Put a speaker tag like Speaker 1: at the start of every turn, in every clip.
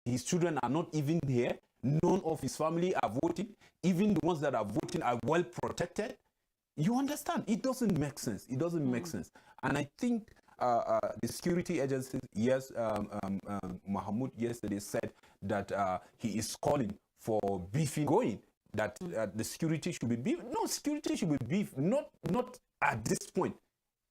Speaker 1: His children are not even here. None of his family are voting. Even the ones that are voting are well protected. You understand? It doesn't make sense. It doesn't make sense. And I think the security agencies, yes, Mahmoud yesterday said that he is calling for beefing going, that the security should be beef. No, security should be beef, not at this point.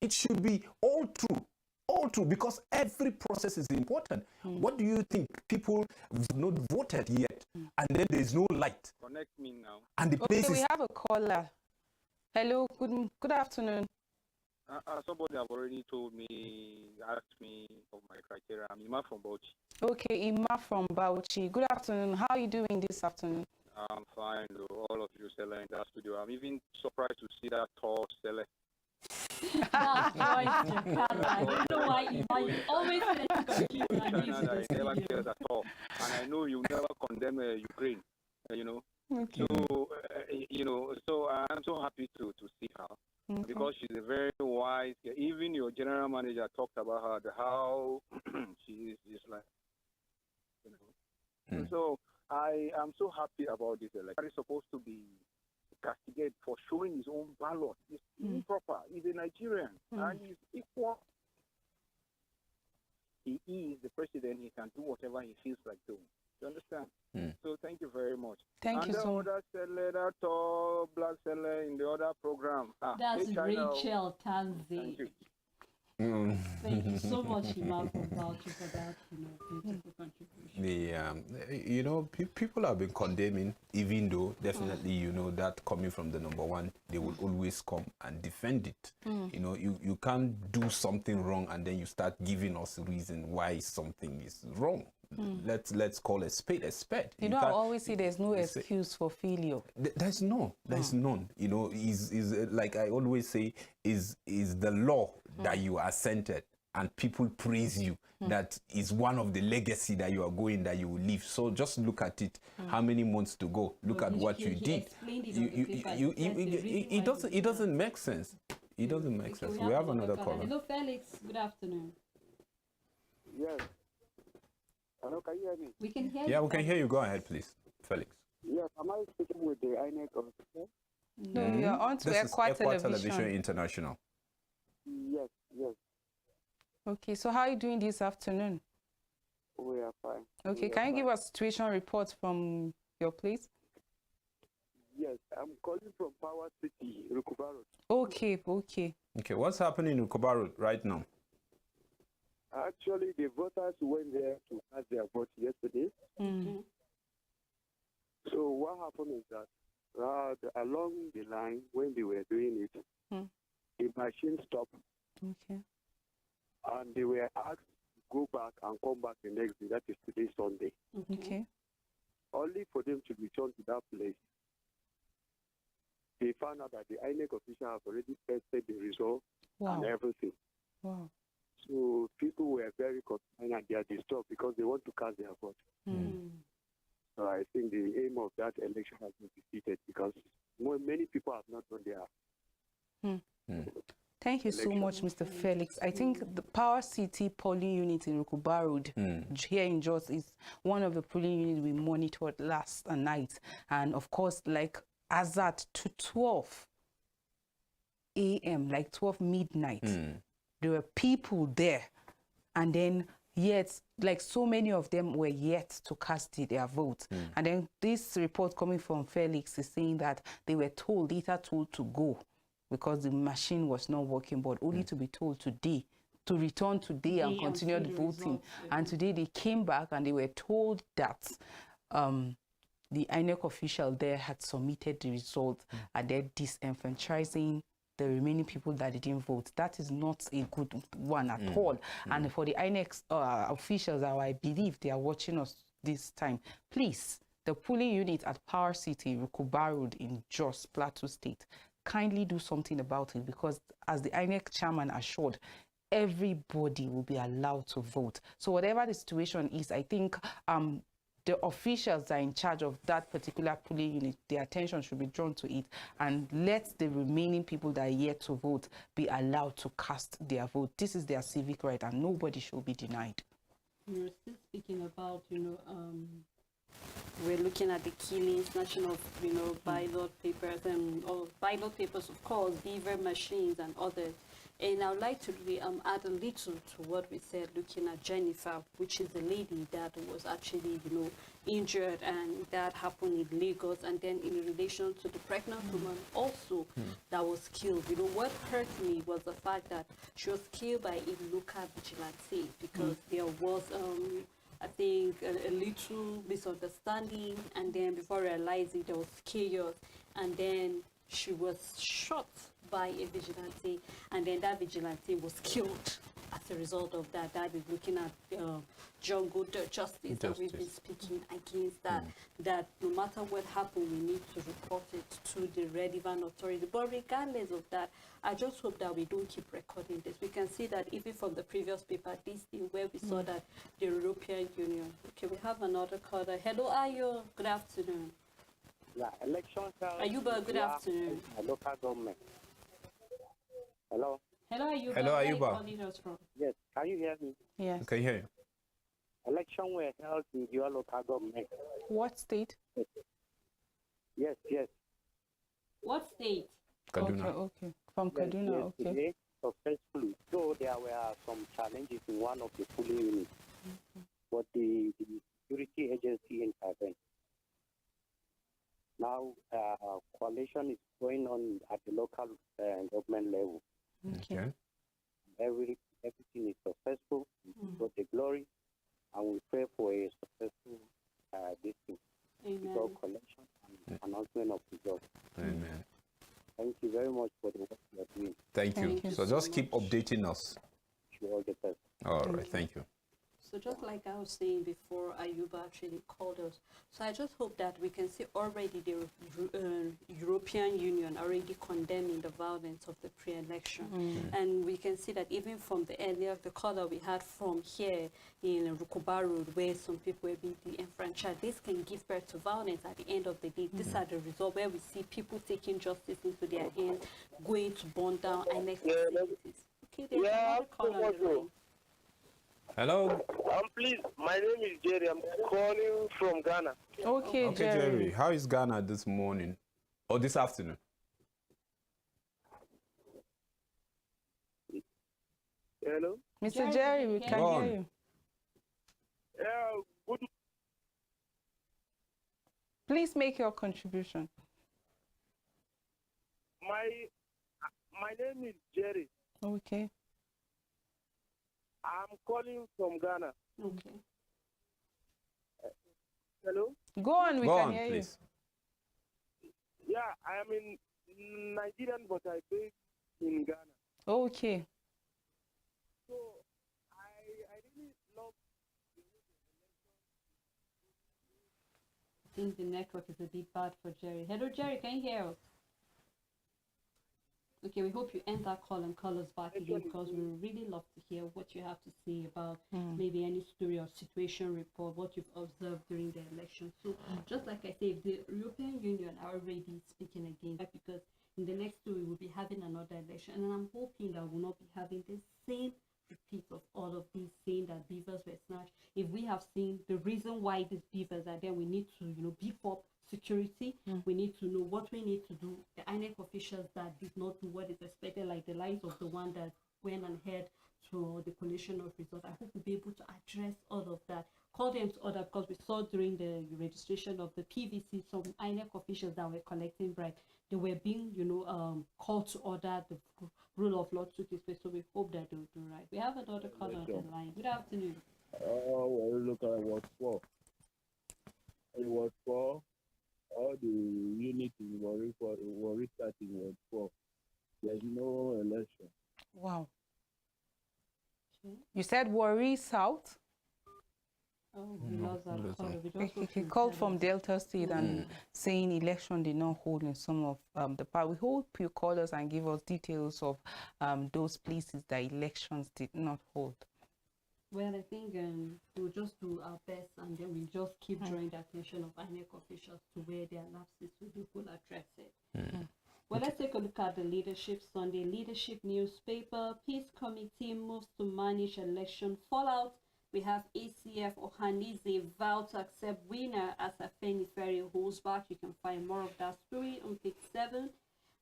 Speaker 1: It should be all true, because every process is important. What do you think? People have not voted yet, and then there's no light.
Speaker 2: Connect me now.
Speaker 1: And the place
Speaker 3: we have a caller. Hello, good afternoon.
Speaker 2: Somebody have already told me, asked me of my criteria. I'm Ima from Bauchi.
Speaker 3: Okay, Ima from Bauchi. Good afternoon. How are you doing this afternoon?
Speaker 2: I'm fine, though. All of you seller in that studio. I'm even surprised to see that tall seller.
Speaker 4: That's why I don't know why you always
Speaker 2: Canada, he never cares at all. And I know you never condemn Ukraine, you know.
Speaker 3: Okay.
Speaker 2: So, you know, so I'm so happy to see her. Okay. Because she's a very wise. Even your general manager talked about her, how she is just like, you know. So I am so happy about this election. He's supposed to be castigated for showing his own ballot. It's improper. He's a Nigerian and he's equal. He is the president. He can do whatever he feels like doing. You understand? So thank you very much.
Speaker 3: Thank you so much.
Speaker 2: And the other seller, that tall black seller in the other program.
Speaker 4: That's Rachel Tanzi.
Speaker 2: Thank you.
Speaker 4: Thank you so much, Ima, for that, you know, beautiful contribution.
Speaker 1: You know, people have been condemning, even though definitely, you know, that coming from the number one, they will always come and defend it. You know, you can't do something wrong and then you start giving us a reason why something is wrong. Let's call a spade a spade.
Speaker 3: You know, I always say there's no excuse for failure.
Speaker 1: There's none. You know, is like I always say, is the law that you are centered and people praise you. That is one of the legacy that you are going, that you will leave. So just look at it. How many months to go? Look at what you did. It doesn't make sense. It doesn't make sense. We have another caller.
Speaker 4: Hello, Felix. Good afternoon.
Speaker 5: Yes. Hello, can you hear me?
Speaker 4: We can hear you.
Speaker 1: Yeah, we can hear you. Go ahead, please, Felix.
Speaker 5: Yes, am I speaking with the INEC officer?
Speaker 3: No, you're on to Equa
Speaker 1: Television International.
Speaker 5: Yes.
Speaker 3: Okay, so how are you doing this afternoon?
Speaker 5: We are fine.
Speaker 3: Okay, can you give us situation reports from your place?
Speaker 5: Yes, I'm calling from Power City, Rukuba Road.
Speaker 3: Okay.
Speaker 1: Okay, what's happening in Rukuba Road right now?
Speaker 5: Actually, the voters went there to cast their vote yesterday. So what happened is that along the line, when they were doing it, the machine stopped.
Speaker 3: Okay.
Speaker 5: And they were asked to go back and come back the next day. That is today, Sunday.
Speaker 3: Okay.
Speaker 5: Only for them to return to that place. They found out that the INEC official have already tested the result and everything.
Speaker 3: Wow.
Speaker 5: So people were very concerned and they are disturbed because they want to cast their vote. So I think the aim of that election has been defeated because many people have not done their
Speaker 3: Thank you so much, Mr. Felix. I think the Power City polling unit in Rukuba Road here in Jos is one of the polling units we monitored last night. And of course, like as at 12 a.m., like 12 midnight, there were people there. And then yet, like so many of them were yet to cast their vote. And then this report coming from Felix is saying that they were later told to go, because the machine was not working, but only to be told today, to return today and continue the voting. And today they came back and they were told that the INEC official there had submitted the result and they're disenfranchising the remaining people that didn't vote. That is not a good one at all. And for the INEC officials, I believe they are watching us this time, please, the polling unit at Power City, Rukuba Road in Jos, Plateau State, kindly do something about it, because as the INEC chairman assured, everybody will be allowed to vote. So whatever the situation is, I think the officials that are in charge of that particular polling unit, their attention should be drawn to it, and let the remaining people that are yet to vote be allowed to cast their vote. This is their civic right and nobody should be denied.
Speaker 4: You're still speaking about, we're looking at the killings, snatching of, ballot papers and ballot papers, of course, beaver machines and others. And I would like to really, add a little to what we said, looking at Jennifer, which is the lady that was actually, injured, and that happened in Lagos. And then in relation to the pregnant woman also that was killed, what hurt me was the fact that she was killed by a local vigilante, because there was, I think, a little misunderstanding, and then before realizing there was chaos, and then she was shot by a vigilante, and then that vigilante was killed as a result of that. That is looking at jungle justice that we've been speaking against, that no matter what happened, we need to report it to the relevant authority. But regardless of that, I just hope that we don't keep recording this. We can see that even from the previous paper, this thing where we saw that the European Union. Okay, we have another caller. Hello, Ayo. Good afternoon.
Speaker 5: Yeah, election.
Speaker 4: Ayuba, good afternoon.
Speaker 5: Local government. Hello.
Speaker 4: Hello, Ayuba.
Speaker 1: Hello,
Speaker 4: Where are you
Speaker 1: Ayuba.
Speaker 4: calling us from?
Speaker 5: Yes, can you hear me?
Speaker 3: Yes.
Speaker 1: Okay, hear you.
Speaker 5: Election were held in your local government.
Speaker 3: What state?
Speaker 5: Yes.
Speaker 4: What state?
Speaker 1: Kaduna.
Speaker 3: Okay. From
Speaker 5: Yes,
Speaker 3: Kaduna, okay.
Speaker 5: today, successfully. So there were some challenges in one of the polling units, but the security agency intervened. Now, coalition is going on at the local government level.
Speaker 1: Okay.
Speaker 5: Everything is successful. We got the glory, and we pray for a successful this thing. Result collection and announcement of results.
Speaker 1: Amen.
Speaker 5: Thank you very much for the work you are doing.
Speaker 1: Thank you.
Speaker 3: Thank you
Speaker 1: So
Speaker 3: so
Speaker 1: just keep
Speaker 3: much.
Speaker 1: updating us.
Speaker 5: Wish you all the best.
Speaker 1: All right. Thank you.
Speaker 4: So just like I was saying before, Ayuba actually called us. So I just hope that we can see already the European Union already condemning the violence of the pre-election. And we can see that even from the caller we had from here in Rukuba Road, where some people were being enfranchised, this can give birth to violence at the end of the day. These are the results where we see people taking justice into their hands, going to burn down INEC facilities. Okay, there's another caller on the line.
Speaker 1: Hello.
Speaker 6: Please, my name is Jerry. I'm calling from Ghana.
Speaker 3: Okay,
Speaker 1: Okay,
Speaker 3: Jerry.
Speaker 1: Jerry. How is Ghana this morning or this afternoon?
Speaker 6: Hello?
Speaker 3: Mr. Jerry, we can
Speaker 1: Go
Speaker 3: hear
Speaker 1: on.
Speaker 3: you.
Speaker 6: Yeah, good.
Speaker 3: Please make your contribution.
Speaker 6: My name is Jerry.
Speaker 3: Okay.
Speaker 6: I'm calling from Ghana.
Speaker 4: Okay.
Speaker 6: Hello?
Speaker 3: Go on, we
Speaker 1: Go
Speaker 3: can
Speaker 1: on,
Speaker 3: hear
Speaker 1: please.
Speaker 6: Yeah, I am in Nigerian, but I based in Ghana.
Speaker 3: you. Okay.
Speaker 6: So I really love.
Speaker 4: I think the network is a bit bad for Jerry. Hello, Jerry, can you hear us? Okay, we hope you end that call and call us back again, because we would really love to hear what you have to say about maybe any story or situation report, what you've observed during the election. So just like I said, the European Union are already speaking against that, because in the next 2 weeks we'll be having another election, and I'm hoping that we'll not be having the same repeat of all of these, saying that beavers were snatched. If we have seen the reason why these beavers are there, we need to beef up security. We need to know what we need to do. The INEC officials that did not do what is expected, like the lines of the one that went ahead to the collation of results, I hope we'll be able to address all of that, call them to order, because we saw during the registration of the PVC some INEC officials that were collecting bribes. They were being called to order. The rule of law took its place, so we hope that they'll do right. We have another caller on the line. Good afternoon.
Speaker 6: Well, look at what for. It was for all the units in Warri starting was for. There's no election.
Speaker 3: Wow.
Speaker 4: Okay.
Speaker 3: You said Warri South?
Speaker 4: Oh, we lost that caller. We just hope
Speaker 3: He
Speaker 4: you
Speaker 3: called
Speaker 4: heard
Speaker 3: from
Speaker 4: us.
Speaker 3: Delta State and saying election did not hold in some of the part. We hope you call us and give us details of those places that elections did not hold.
Speaker 4: Well, I think we'll just do our best, and then we'll just keep drawing the attention of INEC officials to where their lapses so they will address it. Well, let's take a look at the Leadership Sunday. Leadership newspaper, Peace Committee moves to manage election fallout, We have ACF Ohanize vow to accept winner as Afenifere holds back. You can find more of that story on page 7.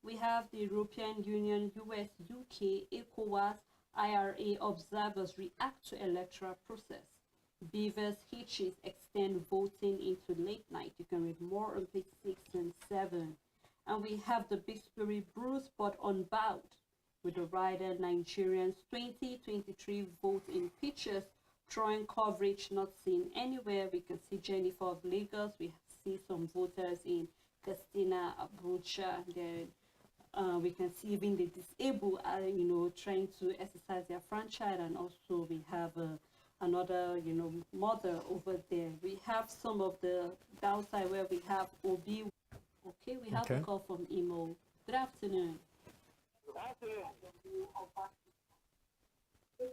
Speaker 4: We have the European Union, US, UK, ECOWAS, IRA observers react to electoral process. Beavers hitches extend voting into late night. You can read more on page 6 and 7. And we have the big story, Bruce but unbowed with the rider Nigerians 2023 vote in pictures, drawing coverage not seen anywhere. We can see Jennifer of Lagos. We see some voters in Castina, Abuja. Then we can see even the disabled are, trying to exercise their franchise, and also we have another, mother over there. We have some of the downside where we have Obi. Okay, we have a call from Imo. Good afternoon.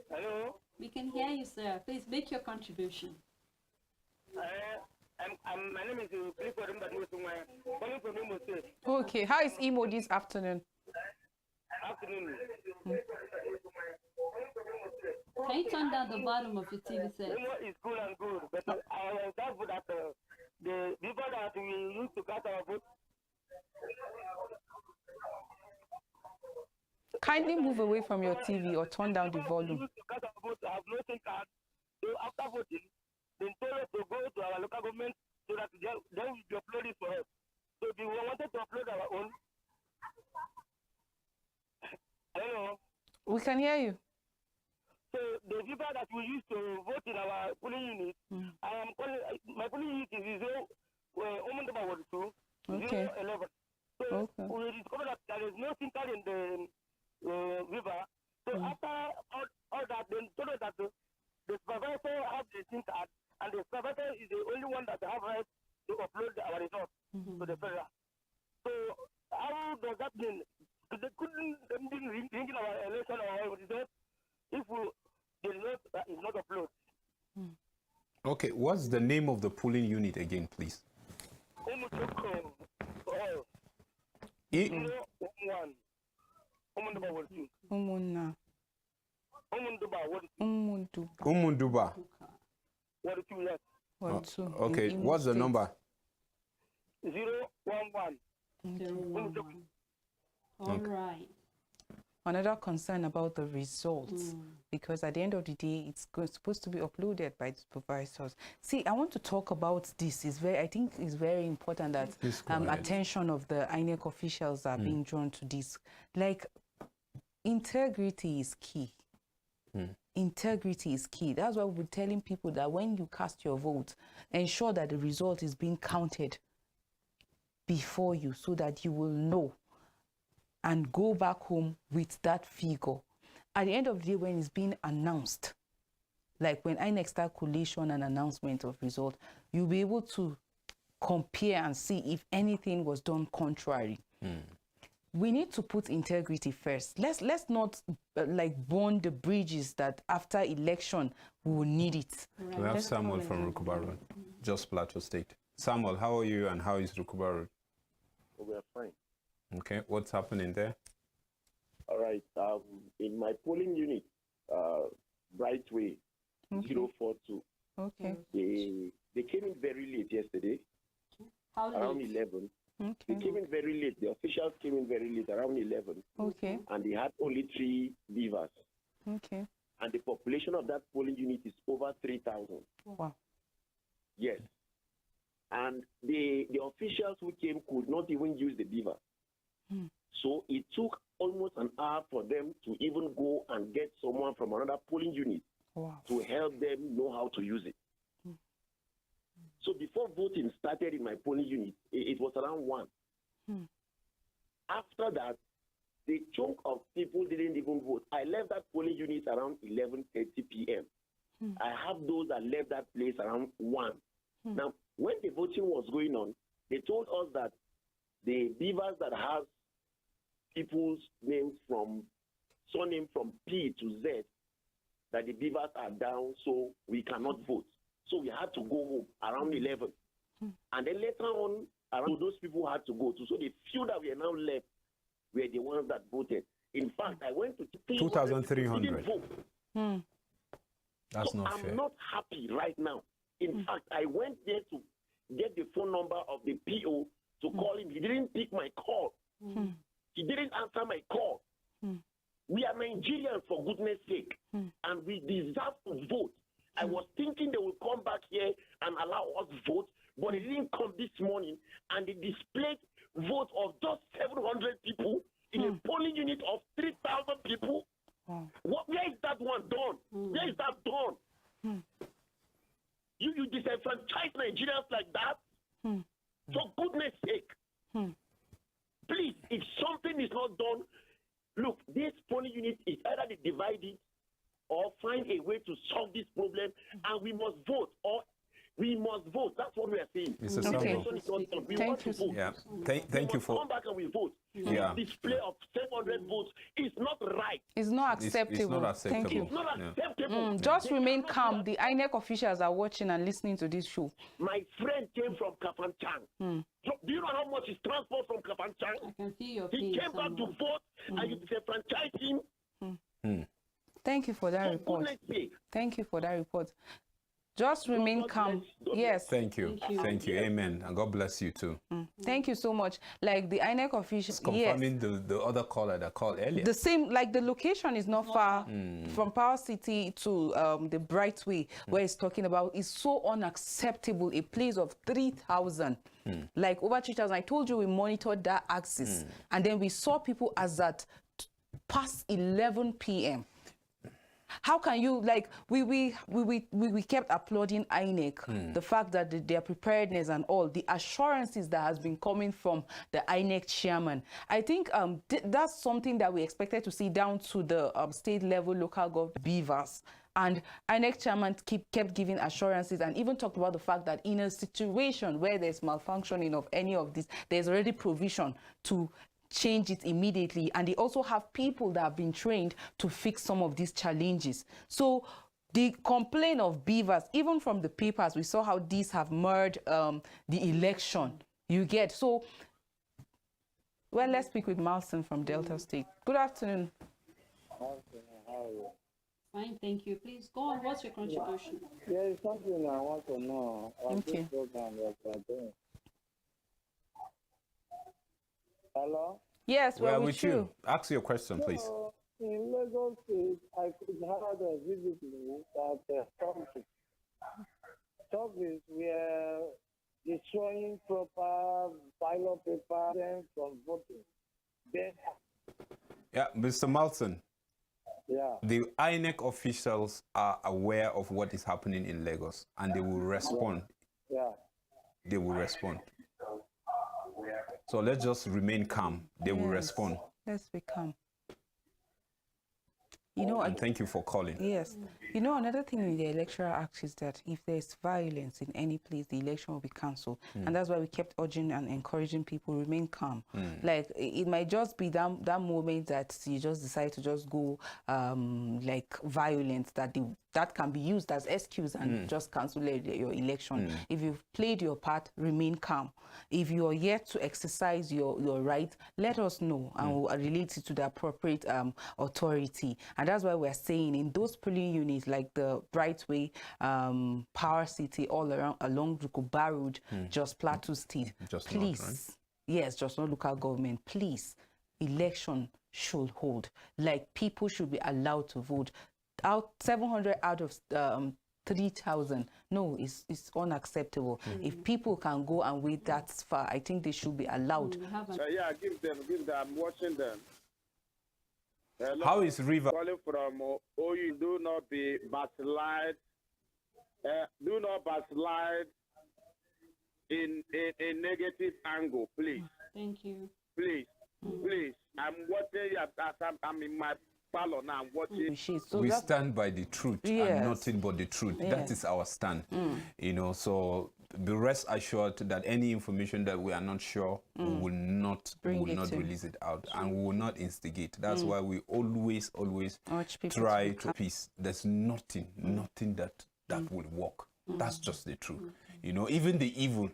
Speaker 7: Hello.
Speaker 4: We can hear you, sir. Please make your contribution.
Speaker 7: My name is Clifford Mbadmusumwa, calling from Imo State.
Speaker 3: Okay, how is Imo this afternoon?
Speaker 7: Afternoon.
Speaker 4: Can you turn down the volume of your TV set?
Speaker 7: Imo is cool and good, but I was doubtful that the people that we used to cast our vote.
Speaker 3: Kindly move away from your TV or turn down the volume.
Speaker 7: We used to cast our vote, have no SIM card. So after voting, they told us to go to our local government so that then we will upload it for us. So if we wanted to upload our own. Hello.
Speaker 3: We can hear you.
Speaker 7: So the people that we used to vote in our polling unit, I am calling my polling unit is 0
Speaker 3: Okay.
Speaker 7: 011. So we discovered that there is no SIM card in the river. So after all that, then told us that the supervisor has the SIM card, and the supervisor is the only one that have right to upload our results to the federal. So how does that mean? They couldn't ring our election or our result if the result is not uploaded.
Speaker 1: Okay, what's the name of the polling unit again, please?
Speaker 3: Umunna.
Speaker 1: Umunduba. Okay, what's the number?
Speaker 7: 011.
Speaker 4: All right.
Speaker 3: Another concern about the results, because at the end of the day, it's supposed to be uploaded by the supervisors. See, I want to talk about this. I think it's very important that attention of the INEC officials are being drawn to this. Like, integrity is key. Integrity is key. That's why we're telling people that when you cast your vote, ensure that the result is being counted before you, so that you will know and go back home with that figure. At the end of the day, when it's being announced, like when INEC start collation and announcement of result, you'll be able to compare and see if anything was done contrary. We need to put integrity first. Let's not like burn the bridges that after election we will need it.
Speaker 4: Right.
Speaker 1: We have Samuel from Rukuba Road, Jos Plateau State. Samuel, how are you and how is Rukuba Road?
Speaker 6: We are fine.
Speaker 1: Okay, what's happening there?
Speaker 6: All right. In my polling unit, Brightway 042.
Speaker 3: Okay.
Speaker 6: They came in very late yesterday,
Speaker 4: How
Speaker 6: around
Speaker 4: late?
Speaker 6: 11.
Speaker 3: Okay.
Speaker 6: They came in very late. The officials came in very late, around 11.
Speaker 3: Okay.
Speaker 6: And they had only 3 beavers.
Speaker 3: Okay.
Speaker 6: And the population of that polling unit is over 3,000.
Speaker 3: Wow.
Speaker 6: Yes. And the officials who came could not even use the beaver. So it took almost an hour for them to even go and get someone from another polling unit to help them know how to use it. So before voting started in my polling unit, it was around 1. After that, the chunk of people didn't even vote. I left that polling unit around 11:30 p.m. I have those that left that place around 1. Now, when the voting was going on, they told us that the beavers that have people's names from surname from P to Z, that the beavers are down, so we cannot vote. So we had to go home around 11. And then later on, around those people had to go too. So the few that were now left were the ones that voted. In fact, I went to
Speaker 1: 2,300. That's
Speaker 8: so
Speaker 1: not
Speaker 8: I'm
Speaker 1: fair.
Speaker 8: not happy right now. In fact, I went there to get the phone number of the PO to call him. He didn't pick my call. He didn't answer my call. We are Nigerians, for goodness sake, and we deserve to vote. I was thinking they will come back here and allow us vote, but they didn't come this morning, and they displayed vote of just 700 people in a polling unit of 3,000 people. Where is that one done? Where is that done? You disenfranchise Nigerians like that? For goodness sake. Please, if something is not done, look, this polling unit is either they divide it or find a way to solve this problem, and we must vote, or we must vote. That's what we are saying.
Speaker 1: Mr.
Speaker 8: The
Speaker 1: Samuel.
Speaker 8: election is not done. We want to vote.
Speaker 1: Yeah.
Speaker 8: We
Speaker 1: Thank you
Speaker 8: must
Speaker 1: for.
Speaker 8: come back and we vote.
Speaker 1: Yeah.
Speaker 8: This display of 700 votes is not right.
Speaker 3: It's not
Speaker 1: It's
Speaker 3: acceptable.
Speaker 1: not acceptable.
Speaker 3: Thank you.
Speaker 8: It's not
Speaker 1: Yeah.
Speaker 8: acceptable.
Speaker 3: Just
Speaker 8: They
Speaker 3: remain
Speaker 8: cannot
Speaker 3: calm.
Speaker 8: do
Speaker 3: The
Speaker 8: that.
Speaker 3: INEC officials are watching and listening to this show.
Speaker 8: My friend came from Kafanchan. So do you know how much is transport from Kafanchan?
Speaker 4: I can feel your
Speaker 8: He
Speaker 4: pain.
Speaker 8: came back to vote, and you disenfranchised him.
Speaker 3: Thank you for that
Speaker 8: For
Speaker 3: report.
Speaker 8: goodness sake.
Speaker 3: Thank you for that report. Just remain
Speaker 8: God
Speaker 3: calm.
Speaker 8: bless you. God
Speaker 3: Yes.
Speaker 1: Thank you. Thank you. Amen. And God bless you too.
Speaker 3: Thank you so much. Like the INEC officials, yes.
Speaker 1: Confirming the other caller that called earlier.
Speaker 3: The same, like the location is not far from Power City to the Brightway, where it's talking about, is so unacceptable. A place of 3,000, like over 3,000. I told you we monitored that axis, and then we saw people as at past 11 p.m. How can you, like, we kept applauding INEC, the fact that their preparedness and all, the assurances that has been coming from the INEC chairman. I think that's something that we expected to see down to the state level, local government, beavers. And INEC chairman kept giving assurances and even talked about the fact that in a situation where there's malfunctioning of any of this, there's already provision to change it immediately, and they also have people that have been trained to fix some of these challenges. So the complaint of beavers, even from the papers, we saw how these have marred the election. You get so. Well, let's speak with Malson from Delta State. Good afternoon.
Speaker 4: Fine, thank you. Please go on. What's your contribution?
Speaker 6: There is something I want to know on
Speaker 3: Okay.
Speaker 6: this program that we are doing. Hello?
Speaker 3: Yes,
Speaker 1: We are
Speaker 3: we're
Speaker 1: with you. Ask your question, please.
Speaker 6: So, in Lagos State, I could have vividly that service were destroying proper ballot paper from voting. Then,
Speaker 1: Yeah, Mr. Malton,
Speaker 6: yeah.
Speaker 1: the INEC officials are aware of what is happening in Lagos, and they will respond.
Speaker 6: Yeah.
Speaker 1: They will respond. So let's just remain calm. They will respond.
Speaker 3: Let's be calm. You know,
Speaker 1: And thank you for calling.
Speaker 3: yes. You know, another thing in the Electoral Act is that if there's violence in any place, the election will be cancelled. And that's why we kept urging and encouraging people remain calm. Like, it might just be that moment that you just decide to just go like violent, that can be used as excuse and just cancel your election. If you've played your part, remain calm. If you are yet to exercise your right, let us know and we'll relate it to the appropriate authority. And that's why we're saying in those polling units like the Brightway, Power City, all around along Rukuba Road, Just Plateau State,
Speaker 1: Just North,
Speaker 3: please,
Speaker 1: right?
Speaker 3: yes, just not local government, please, election should hold. Like, people should be allowed to vote. Out 700 out of 3,000, no, it's unacceptable. If people can go and wait that far, I think they should be allowed.
Speaker 4: We have an
Speaker 7: Yeah, give them. I'm watching them. Hello.
Speaker 1: How is River?
Speaker 7: Calling from OU, do not be backslide. Do not backslide in a negative angle, please.
Speaker 4: Thank you.
Speaker 7: Please. I'm watching as I'm in my parlor now. I'm watching.
Speaker 3: So
Speaker 1: We
Speaker 3: that-
Speaker 1: stand by the truth
Speaker 3: Yes.
Speaker 1: and nothing but the truth. That
Speaker 3: Yes.
Speaker 1: is our stand. You know, so be rest assured that any information that we are not sure, we will not
Speaker 3: Bring it in.
Speaker 1: release it out, and we will not instigate. That's why we always
Speaker 3: Urge people
Speaker 1: try
Speaker 3: be
Speaker 1: to
Speaker 3: calm.
Speaker 1: peace. There's nothing that will work. That's just the truth. You know, even the evil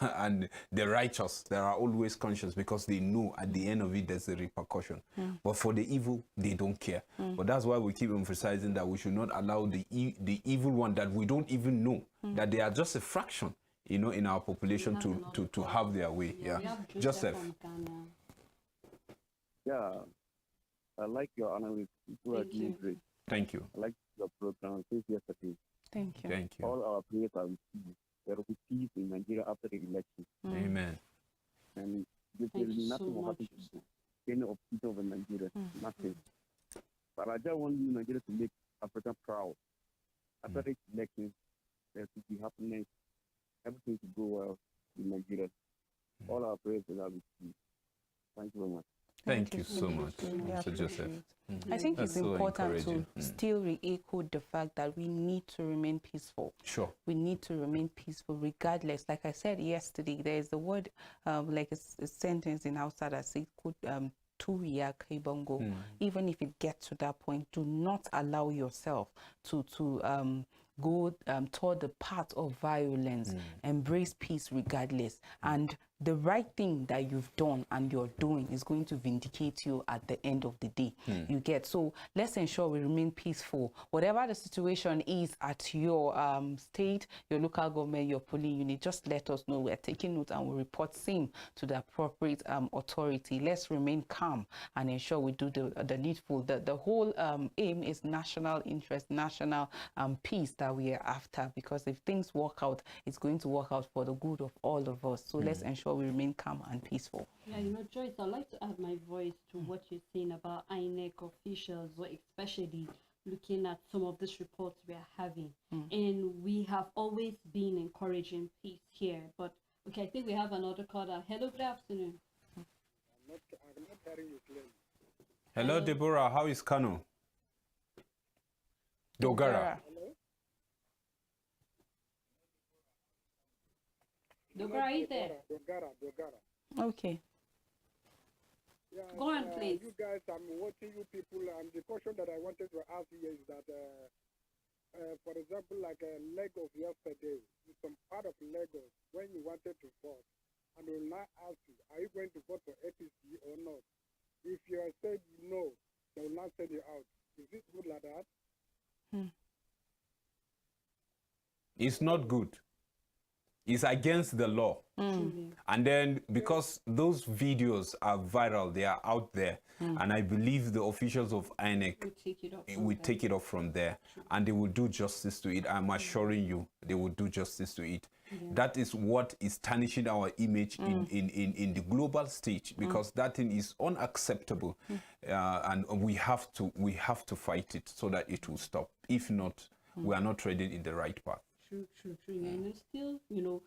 Speaker 1: and the righteous, they are always conscious because they know at the end of it there's a repercussion. But for the evil, they don't care. But that's why we keep emphasizing that we should not allow the evil one that we don't even know, that they are just a fraction, you know, in our population to have their way. Yeah. Joseph.
Speaker 5: Yeah, I like your analysis. You are doing great.
Speaker 1: Thank you.
Speaker 5: I like your program since yesterday.
Speaker 3: Thank you.
Speaker 1: Thank you.
Speaker 5: All our prayers are with peace. There will be peace in Nigeria after the election.
Speaker 1: Amen.
Speaker 5: And there will be nothing will happen to any of people of Nigeria. Nothing. But I just want you, Nigeria, to make Africa proud. After the election, there will be happiness. Everything to go well in Nigeria. All our prayers are with peace. Thank you very much.
Speaker 1: Thank you so much, Mr. Joseph.
Speaker 3: I think
Speaker 1: That's
Speaker 3: it's
Speaker 1: so
Speaker 3: important to
Speaker 1: encouraging.
Speaker 3: still re-echo the fact that we need to remain peaceful.
Speaker 1: Sure.
Speaker 3: We need to remain peaceful regardless. Like I said yesterday, there is the word, like a sentence in Hausa that says, Turia Kibongo. Even if it gets to that point, do not allow yourself to go toward the path of violence. Embrace peace regardless. And the right thing that you've done and you're doing is going to vindicate you at the end of the day. You get. So let's ensure we remain peaceful. Whatever the situation is at your state, your local government, your polling unit, just let us know. We're taking note and we'll report same to the appropriate authority. Let's remain calm and ensure we do the needful. The whole aim is national interest, national peace that we are after, because if things work out, it's going to work out for the good of all of us. So let's ensure we remain calm and peaceful.
Speaker 4: Yeah, you know, Joyce, I'd like to add my voice to what you're saying about INEC officials, especially looking at some of these reports we are having. And we have always been encouraging peace here. But, okay, I think we have another caller. Hello, good afternoon.
Speaker 9: I'm not hearing you clearly.
Speaker 1: Hello, Deborah. How is Kano? Dogara.
Speaker 9: Hello?
Speaker 4: Dogara, are you there?
Speaker 9: Dogara.
Speaker 3: Okay.
Speaker 9: Yeah,
Speaker 4: Go on, please.
Speaker 9: You guys, I'm watching you people, and the question that I wanted to ask you is that, for example, like a Lagos yesterday, in some part of Lagos, when you wanted to vote, and they will not ask you, are you going to vote for APC or not? If you have said no, they will not send you out. Is it good like that?
Speaker 1: It's not good. It's against the law. And then because those videos are viral, they are out there, and I believe the officials of INEC will take it off from there, and they will do justice to it. I'm assuring you, they will do justice to it. That is what is tarnishing our image in the global stage, because that thing is unacceptable, and we have to fight it so that it will stop. If not, we are not treading in the right path.
Speaker 4: True. And still, you know,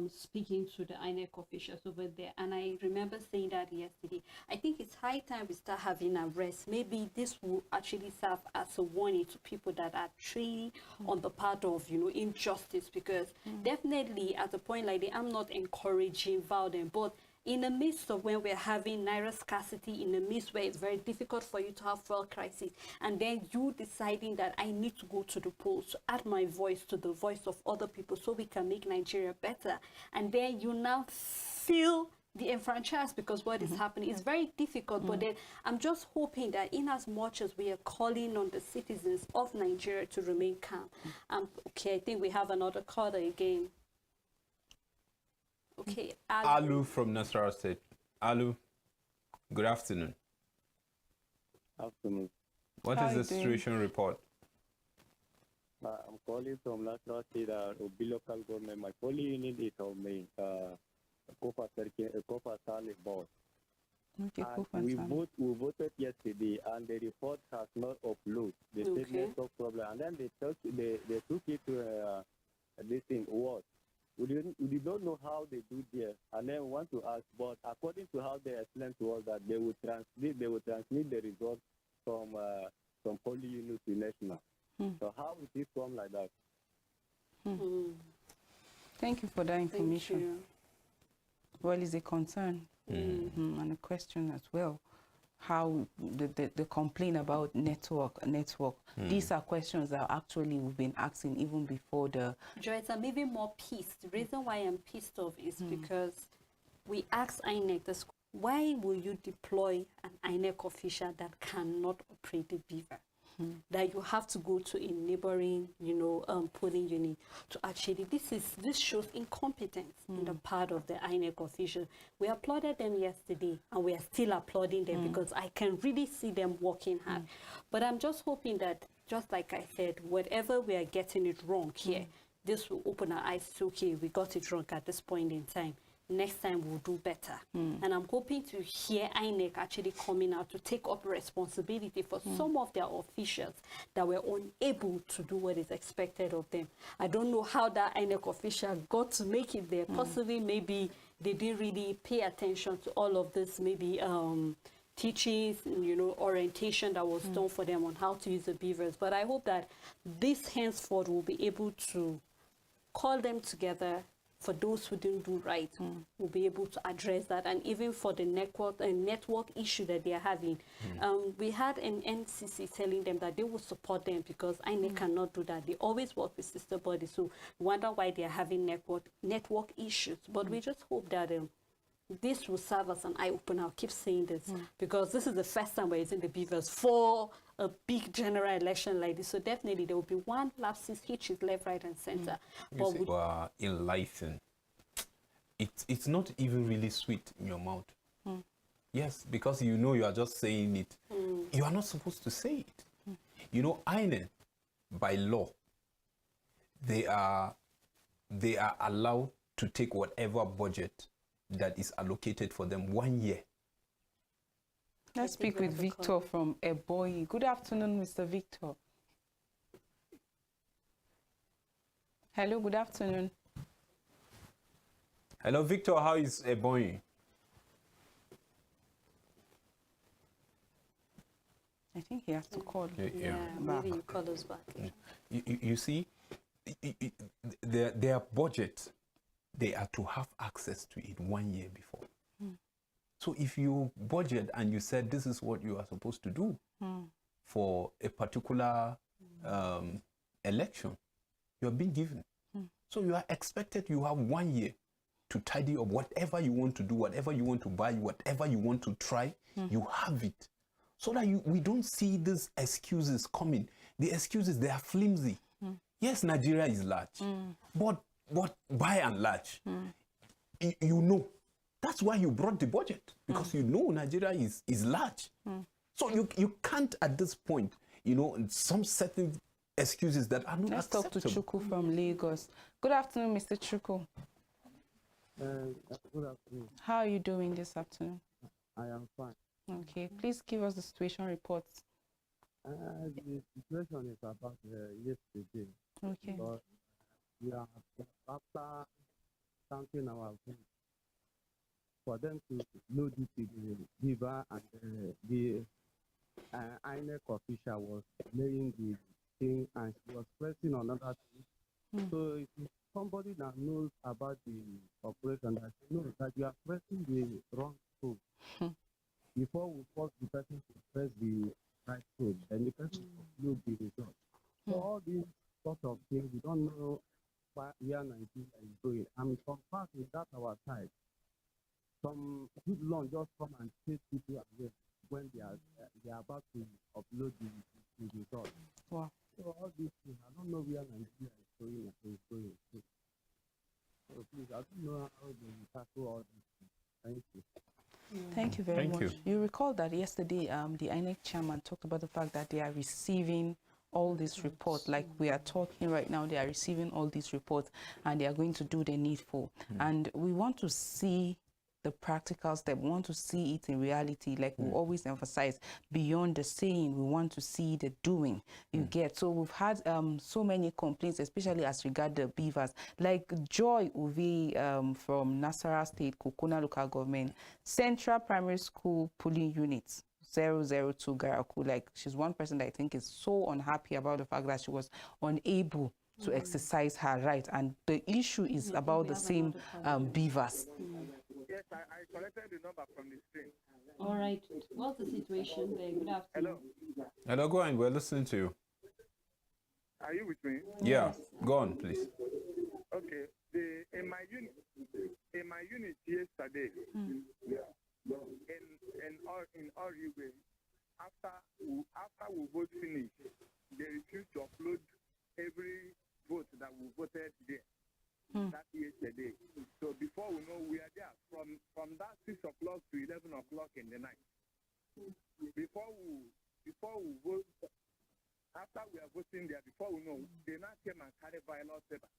Speaker 4: speaking to the INEC officials over there, and I remember saying that yesterday. I think it's high time we start having arrests. Maybe this will actually serve as a warning to people that are truly on the part of, you know, injustice, because definitely at a point like that, I'm not encouraging violence, but in the midst of when we're having naira scarcity, in the midst where it's very difficult for you to have fuel crisis, and then you deciding that I need to go to the polls to add my voice to the voice of other people so we can make Nigeria better, and then you now feel the enfranchised because what is happening is very difficult. But then I'm just hoping that in as much as we are calling on the citizens of Nigeria to remain calm. Okay, I think we have another caller again. Okay,
Speaker 1: Alu from Nasarawa State. Alu, good afternoon.
Speaker 5: Afternoon.
Speaker 1: What is the situation report?
Speaker 5: I'm calling from Nasarawa State, Obi local government. My polling unit is on me, Kofa Saleh board. We voted yesterday, and the report has not uploaded. They said network problem, and then they took it to this thing what. We don't know how they do there, and then want to ask. But according to how they explained to us, that they will transmit the results from polling unit to national. So how would this come like that?
Speaker 3: Thank you for that information. Well, it's a concern and a question as well. how the complaint about network. These are questions that actually we've been asking even before the...
Speaker 4: Joyce, I'm even more pissed. The reason why I'm pissed off is because we asked INEC this, why will you deploy an INEC official that cannot operate a beaver? That you have to go to a neighboring, polling unit to actually, this shows incompetence in the part of the INEC official. We applauded them yesterday, and we are still applauding them because I can really see them working hard. But I'm just hoping that, just like I said, whatever we are getting it wrong here, this will open our eyes to, okay, we got it wrong at this point in time. Next time we'll do better. And I'm hoping to hear INEC actually coming out to take up responsibility for some of their officials that were unable to do what is expected of them. I don't know how that INEC official got to make it there. Possibly maybe they didn't really pay attention to all of this, maybe teachings, orientation that was done for them on how to use the beavers. But I hope that this henceforth will be able to call them together. For those who didn't do right, we'll be able to address that. And even for the network issue that they are having, we had an NCC telling them that they will support them because INEC cannot do that. They always work with sister bodies, so we wonder why they are having network issues. But we just hope that this will serve as an eye-opener. I'll keep saying this because this is the first time we're using the beavers for a big general election like this. So definitely there will be one lapses, hitches left, right, and center. But
Speaker 1: you are enlightened. It's not even really sweet in your mouth. Yes, because you are just saying it. You are not supposed to say it. INEC, by law, they are allowed to take whatever budget that is allocated for them 1 year.
Speaker 3: Let's speak with Victor from Ebonyi. Good afternoon, Mr. Victor. Hello, good afternoon.
Speaker 1: Hello, Victor. How is Ebonyi?
Speaker 3: I think he has to call.
Speaker 4: Yeah, maybe you call us back.
Speaker 1: You see, their budget, they are to have access to it 1 year before. So if you budget and you said this is what you are supposed to do for a particular election, you are being given. So you are expected, you have 1 year to tidy up whatever you want to do, whatever you want to buy, whatever you want to try, you have it. So that we don't see these excuses coming. The excuses, they are flimsy. Yes, Nigeria is large, but by and large, that's why you brought the budget, because Nigeria is large. So you can't at this point, some certain excuses that are not
Speaker 3: Let's
Speaker 1: acceptable.
Speaker 3: talk to Chuku from Lagos. Good afternoon, Mr. Chuku.
Speaker 6: Good afternoon.
Speaker 3: How are you doing this afternoon?
Speaker 6: I am fine.
Speaker 3: Okay, please give us the situation reports.
Speaker 6: The situation is about yesterday.
Speaker 3: Okay.
Speaker 6: But we are after counting our votes for them to load it to the beaver, and the INEC official was laying the thing and she was pressing on another thing. So if somebody that knows about the operation, that knows that you are pressing the wrong code before we force the person to press the right code, then the person will load the result. So all these sort of things, we don't know where Nigeria is going. And from fact is that our side, some good law just come and take people away when they are about to upload the result.
Speaker 3: Wow.
Speaker 6: So all these things, I don't know where Nigeria is going. So please, I don't know how they tackle all these things. Thank you.
Speaker 3: Thank you very
Speaker 1: Thank
Speaker 3: much. You recall that yesterday the INEC chairman talked about the fact that they are receiving all these reports, like we are talking right now, they are receiving all these reports and they are going to do the needful. And we want to see the practical step. We want to see it in reality, like we always emphasize, beyond the saying, we want to see the doing. You get. So we've had so many complaints, especially as regard the beavers, like Joy Uvi from Nasarawa State, Kokona Local Government, Central Primary School Polling Units 002 Garaku. Like, she's one person that I think is so unhappy about the fact that she was unable to exercise her right, and the issue is about the same beavers.
Speaker 9: Yes, I collected the number from the screen.
Speaker 4: All right. What's the situation there? Good afternoon.
Speaker 5: Hello.
Speaker 1: Hello, go on. We're listening to you.
Speaker 5: Are you with me?
Speaker 1: Yeah, go on, please.
Speaker 5: Okay. In my unit yesterday, in Oriwe, after we vote finish, they refused to upload every vote that we voted there. That yesterday. So before we know, we are there from that 6 o'clock to 11 o'clock in the night. Before we vote, after we are voting there, before we know, they now came and carry ballot paper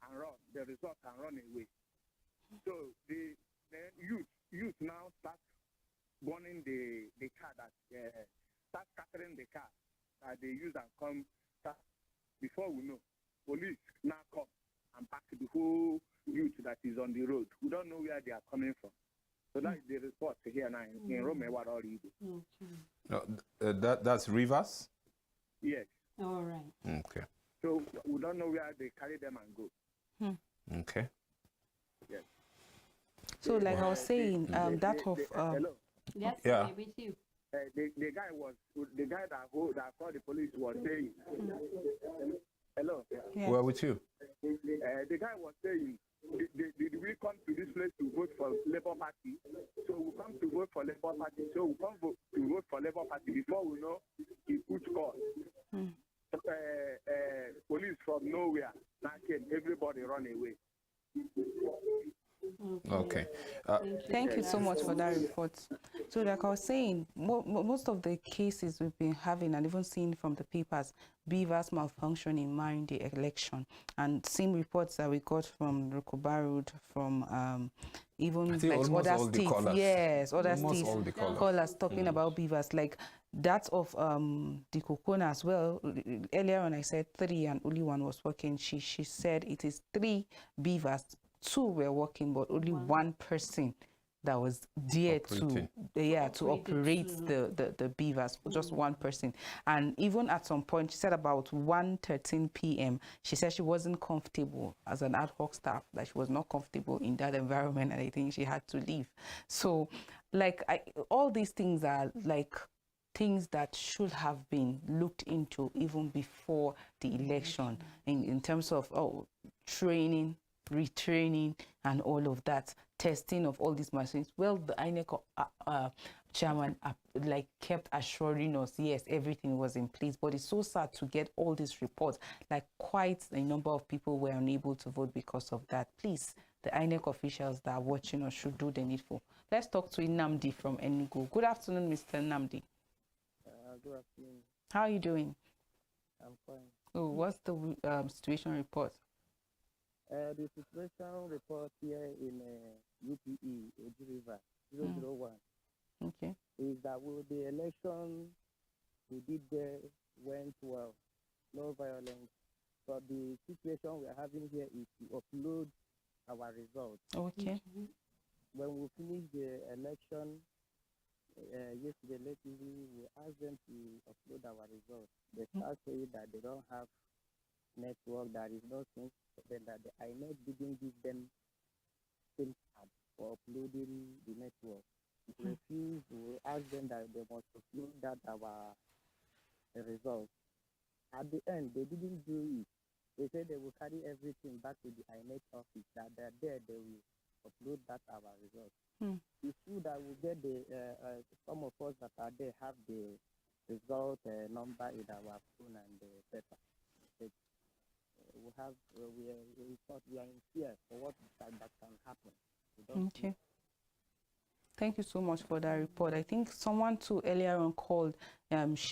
Speaker 5: and run the result and run away. So the youth now start burning the car that start scattering the car that they use and come. Before we know, police now come and pack the whole youth that is on the road. We don't know where they are coming from. So that is the report here now in Rome. What are you doing?
Speaker 1: That's Rivers?
Speaker 5: Yes.
Speaker 4: All right.
Speaker 1: Okay.
Speaker 5: So we don't know where they carry them and go.
Speaker 1: Okay.
Speaker 5: Yes.
Speaker 3: So like I was saying, that of...
Speaker 5: hello.
Speaker 4: Yes,
Speaker 1: Yeah.
Speaker 4: with you.
Speaker 5: The guy that called the police was saying, hello.
Speaker 3: Yes.
Speaker 1: We're with you.
Speaker 5: The guy was saying, did we come to this place to vote for Labour Party? So we come to vote for Labour Party. So we come to vote for Labour Party. Before we know, he put call. Police from nowhere now came. Everybody run away.
Speaker 1: Okay.
Speaker 3: Thank you so much for that report. So like I was saying, most of the cases we've been having and even seeing from the papers, Beavers malfunctioning during the election, and same reports that we got from Rukubarud, from even like other states, other states, callers talking about Beavers, like that of the Kokona as well. Earlier on I said 3 and only 1 was working. She said it is 3 Beavers, 2 were working, but only 1 person that was there to operate the Beavers, just 1 person. And even at some point, she said about 1:13 p.m., she said she wasn't comfortable as an ad hoc staff, that she was not comfortable in that environment, and I think she had to leave. So like all these things are like things that should have been looked into even before the election in terms of training, retraining, and all of that, testing of all these machines. Well, the INEC chairman like kept assuring us, yes, everything was in place, but it's so sad to get all these reports, like quite a number of people were unable to vote because of that. Please, the INEC officials that are watching us should do the needful. Let's talk to Nnamdi from Enugu. Good afternoon, Mr. Nnamdi.
Speaker 10: Good afternoon.
Speaker 3: How are you doing?
Speaker 10: I'm fine.
Speaker 3: So what's the situation report?
Speaker 10: The situation report here in UPE, Oji River, 001,
Speaker 3: okay,
Speaker 10: is that the election we did there went well, no violence. But the situation we're having here is to upload our results.
Speaker 3: Okay.
Speaker 10: When we finish the election, yesterday, lately, we asked them to upload our results. They start saying that they don't have network, that is no sense for them, that the INEC didn't give them SIM card for uploading the network. We refused. We asked them that they must upload that our results. At the end, they didn't do it. They said they will carry everything back to the INEC office, that they're there, they will upload that our results. It's true that we get the some of us that are there have the result number in our phone and the paper. We thought we are in fear for what that can happen.
Speaker 3: Okay. Thank you so much for that report. I think someone too earlier on called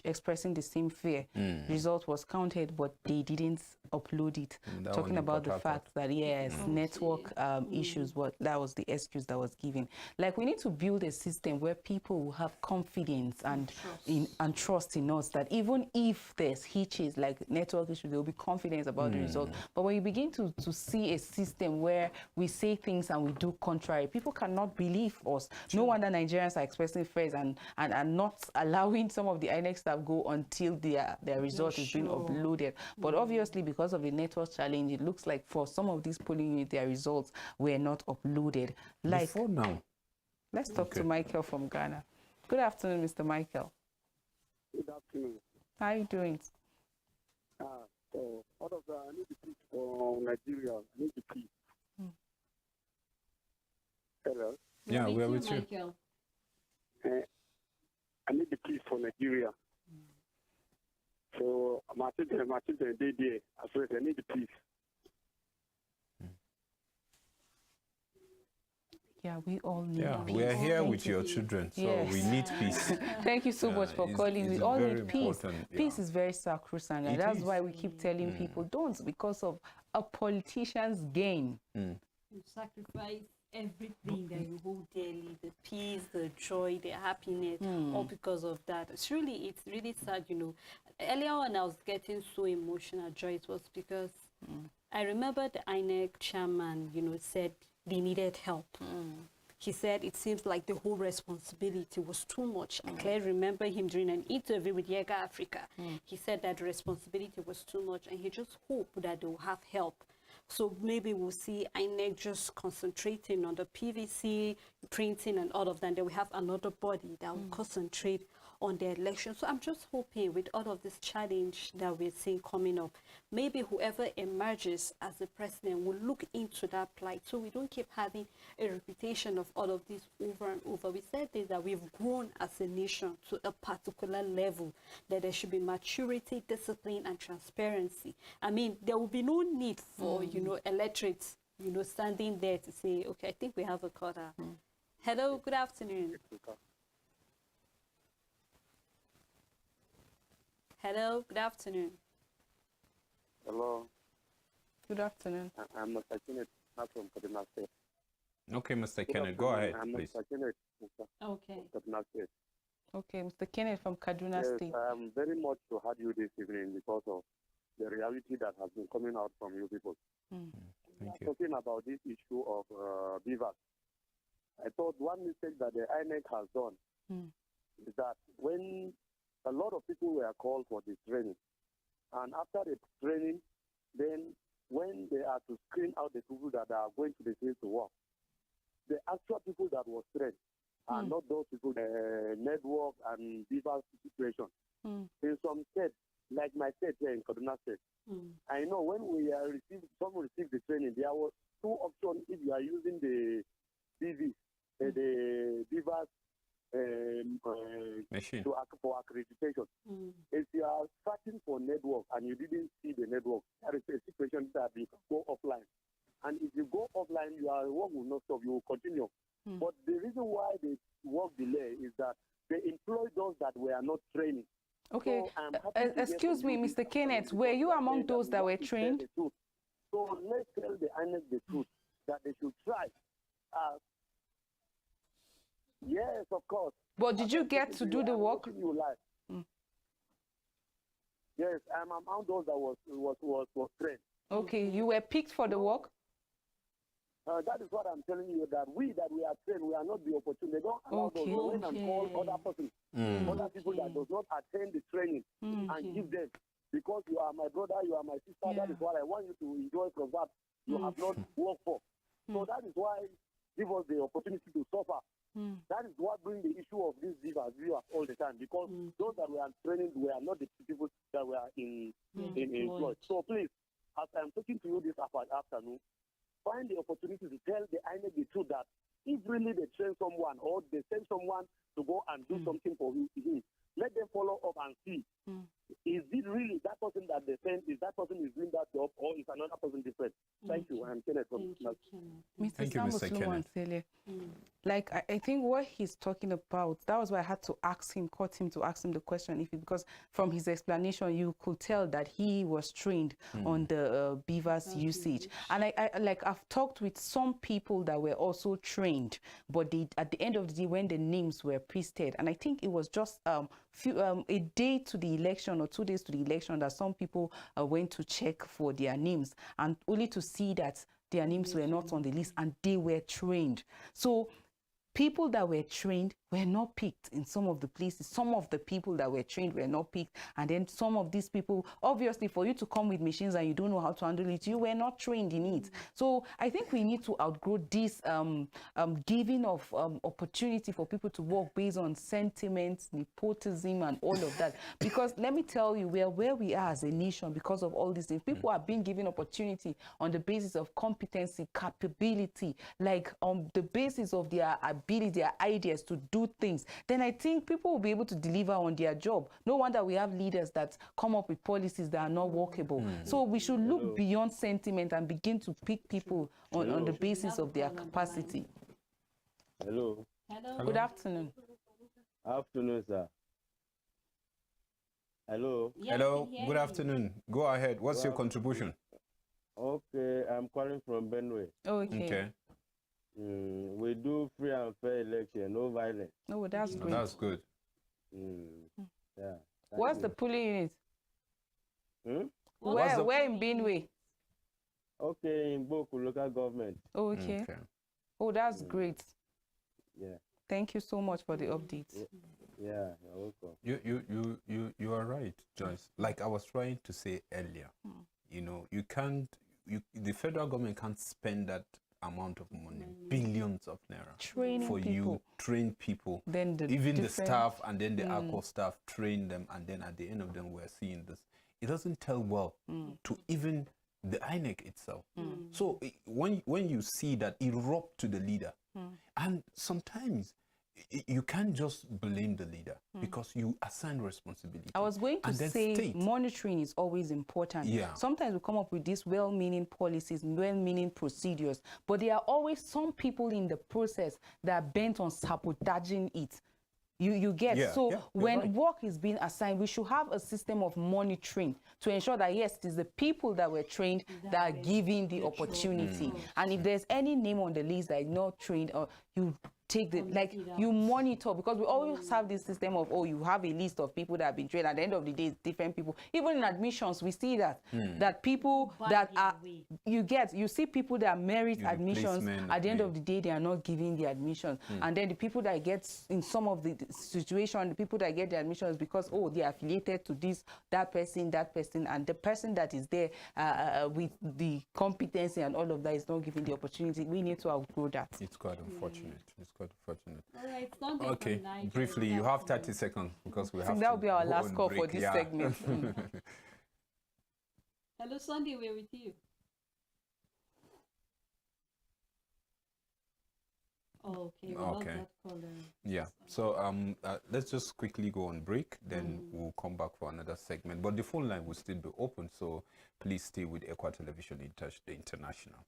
Speaker 3: expressing the same fear. Result was counted, but they didn't upload it. Talking about the fact that, yes, network issues, but that was the excuse that was given. Like, we need to build a system where people will have confidence and trust in us, that even if there's hitches, like network issues, there will be confidence about the result. But when you begin to see a system where we say things and we do contrary, people cannot believe us. No wonder Nigerians are expressing fears and not allowing some of the INEC staff go until their result is being uploaded. But obviously, because of the network challenge, it looks like for some of these polling units, their results were not uploaded. Like,
Speaker 1: before now.
Speaker 3: Let's talk to Michael from Ghana. Good afternoon, Mr. Michael.
Speaker 5: Good afternoon.
Speaker 3: How are you doing?
Speaker 5: So out of I need the peace for Nigeria. I need the peace. Hello.
Speaker 1: Yeah, we are with you.
Speaker 4: Michael.
Speaker 5: I need the peace for Nigeria. So my children, they there. I said I need the peace.
Speaker 3: Yeah, we all need peace.
Speaker 1: We are here with your children, so we need peace.
Speaker 3: Thank you so much for calling. We all need peace. Peace is very sacrosanct, and that's why we keep telling people don't, because of a politician's gain.
Speaker 4: You sacrifice everything that you hold dearly, the peace, the joy, the happiness, all because of that. It's really sad, you know. Earlier on, I was getting so emotional, Joy. It was because I remember the INEC chairman, you know, said they needed help. He said it seems like the whole responsibility was too much. I clearly remember him during an interview with Yega Africa. He said that the responsibility was too much, and he just hoped that they will have help. So maybe we'll see INEC just concentrating on the PVC, printing and all of that. Then we have another body that will concentrate on the election. So I'm just hoping with all of this challenge that we're seeing coming up, maybe whoever emerges as the president will look into that plight, so we don't keep having a reputation of all of this over and over. We said this, that we've grown as a nation to a particular level, that there should be maturity, discipline, and transparency. I mean, there will be no need for, you know, electorates, you know, standing there to say, okay, I think we have a quota. Hello, good afternoon. Hello, good afternoon.
Speaker 5: Hello.
Speaker 3: Good afternoon.
Speaker 5: I'm Mr. Kenneth from Kaduna State.
Speaker 1: Okay, Mr. Kenneth, go ahead, please.
Speaker 5: Mr. Kenneth.
Speaker 4: Okay.
Speaker 5: Kaduna State.
Speaker 3: Okay, Mr. Kenneth from Kaduna State.
Speaker 5: I'm very much to have you this evening because of the reality that has been coming out from you people.
Speaker 1: Thank you.
Speaker 5: Talking about this issue of beavers, I thought one mistake that the INEC has done is that when a lot of people were called for this training, and after the training, then when they are to screen out the people that are going to the field to work, the actual people that were trained are not those people, network and beaver situation. In some states, like my state here in Kaduna State, I know when we received the training, there was two options if you are using the BV, the beavers
Speaker 1: machine
Speaker 5: for accreditation. If you are searching for network and you didn't see the network, there is a situation that you can go offline. And if you go offline, your work will not stop, you will continue. But the reason why the work delay is that they employ those that were not training.
Speaker 3: Okay,
Speaker 5: So
Speaker 3: excuse me, Mr. Kenneth, were you among those that were trained?
Speaker 5: So let's tell the INEC the truth, that they should try. Yes, of course.
Speaker 3: But did you get to do the work?
Speaker 5: Yes, I'm among those that was trained.
Speaker 3: Okay, you were picked for the work?
Speaker 5: That is what I'm telling you, that we are trained, we are not the opportunity. They don't allow those women and call other persons, other people that does not attend the training and give them. Because you are my brother, you are my sister, that is what I want you to enjoy from that you have not worked for. So that is why give us the opportunity to suffer. That is what brings the issue of these viewers all the time, because those that were training were not the people that were in employed. So please, as I'm talking to you this afternoon, find the opportunity to tell the INEC the truth, that if really they train someone or they send someone to go and do something for him, let them follow up and see. Is it really that person that they send, is that person is doing that job, or is another person different? Thank you. I'm Kenneth from
Speaker 3: Mr. Kenneth. Like, I think what he's talking about, that was why I had to ask him the question, because from his explanation, you could tell that he was trained on the beavers usage. And I've talked with some people that were also trained, but at the end of the day, when the names were pasted, and I think it was just a day to the election or 2 days to the election that some people went to check for their names, and only to see that their names were not on the list and they were trained. So people that were trained were not picked in some of the places. Some of the people that were trained were not picked. And then some of these people, obviously, for you to come with machines and you don't know how to handle it, you were not trained in it. So I think we need to outgrow this giving of opportunity for people to work based on sentiments, nepotism, and all of that. Because let me tell you, we are where we are as a nation because of all these things. People are being given opportunity on the basis of competency, capability, like on the basis of their ability, their ideas to do things. Then I think people will be able to deliver on their job. No wonder we have leaders that come up with policies that are not workable. So we should look beyond sentiment and begin to pick people on the basis of their capacity.
Speaker 11: Hello.
Speaker 4: Hello.
Speaker 3: Good afternoon.
Speaker 11: Afternoon, sir. Hello.
Speaker 4: Yes,
Speaker 1: Hello,
Speaker 4: we hear
Speaker 1: good
Speaker 4: you.
Speaker 1: afternoon. Go ahead. What's your contribution?
Speaker 11: Okay, I'm calling from Benue.
Speaker 3: Okay.
Speaker 11: We do free and fair election, no violence.
Speaker 3: Oh, that's great.
Speaker 1: That's good.
Speaker 11: Yeah.
Speaker 3: What's the polling unit?
Speaker 11: What's the-
Speaker 3: Where in Benue?
Speaker 11: Okay, in Boku local government.
Speaker 3: Okay. Oh, that's great.
Speaker 11: Yeah.
Speaker 3: Thank you so much for the update.
Speaker 11: Yeah, you're welcome.
Speaker 1: You are right, Joyce. Like I was trying to say earlier, you know, the federal government can't spend that amount of money, billions of naira,
Speaker 3: Training
Speaker 1: for
Speaker 3: people.
Speaker 1: you train people,
Speaker 3: Then the
Speaker 1: even the
Speaker 3: different-
Speaker 1: staff, and then the ACO staff train them, and then at the end of them we're seeing this. It doesn't tell well to even the INEC itself. So when you see that erupt to the leader, and sometimes you can't just blame the leader because you assign responsibility.
Speaker 3: I was going to
Speaker 1: And then
Speaker 3: say
Speaker 1: state.
Speaker 3: monitoring is always important.
Speaker 1: Yeah.
Speaker 3: Sometimes we come up with these well-meaning policies, well-meaning procedures, but there are always some people in the process that are bent on sabotaging it. You get so
Speaker 1: you're
Speaker 3: when
Speaker 1: right.
Speaker 3: work is being assigned, we should have a system of monitoring to ensure that yes, it is the people that were trained that are giving the opportunity. And if there's any name on the list that is not trained, or you take the you monitor, because we always have this system of, oh, you have a list of people that have been trained. At the end of the day, it's different people. Even in admissions, we see that that people that are you see people that merit
Speaker 1: You
Speaker 3: admissions.
Speaker 1: replacement,
Speaker 3: At the end of the day, they are not giving the admission. And then the people that get in some of the situation, the people that get the admissions because they are affiliated to that person, and the person that is there with the competency and all of that is not giving the opportunity. We need to outgrow that.
Speaker 1: It's quite unfortunate. It's quite unfortunate.
Speaker 4: All right, Sunday
Speaker 1: Okay,
Speaker 4: from Nigeria.
Speaker 1: briefly, you have 30 seconds because we have
Speaker 3: that
Speaker 1: to
Speaker 3: will be our
Speaker 1: go
Speaker 3: last
Speaker 1: on
Speaker 3: call for
Speaker 1: break.
Speaker 3: this
Speaker 1: Yeah.
Speaker 3: segment.
Speaker 4: Hello, Sunday, we're with you. Okay, we lost
Speaker 1: Okay.
Speaker 4: that caller.
Speaker 1: Yeah. So let's just quickly go on break, then we'll come back for another segment. But the phone line will still be open, so please stay with Equa Television the International.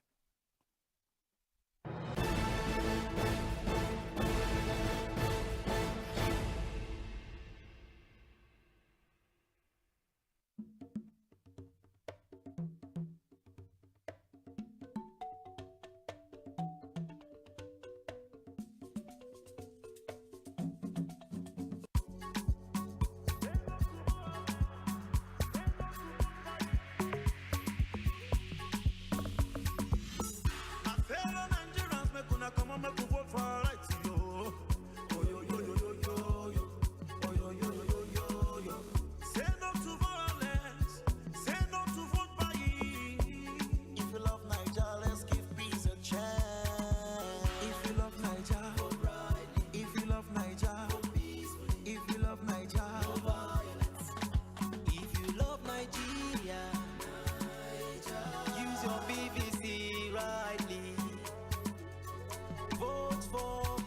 Speaker 12: Use your PVC rightly. Vote for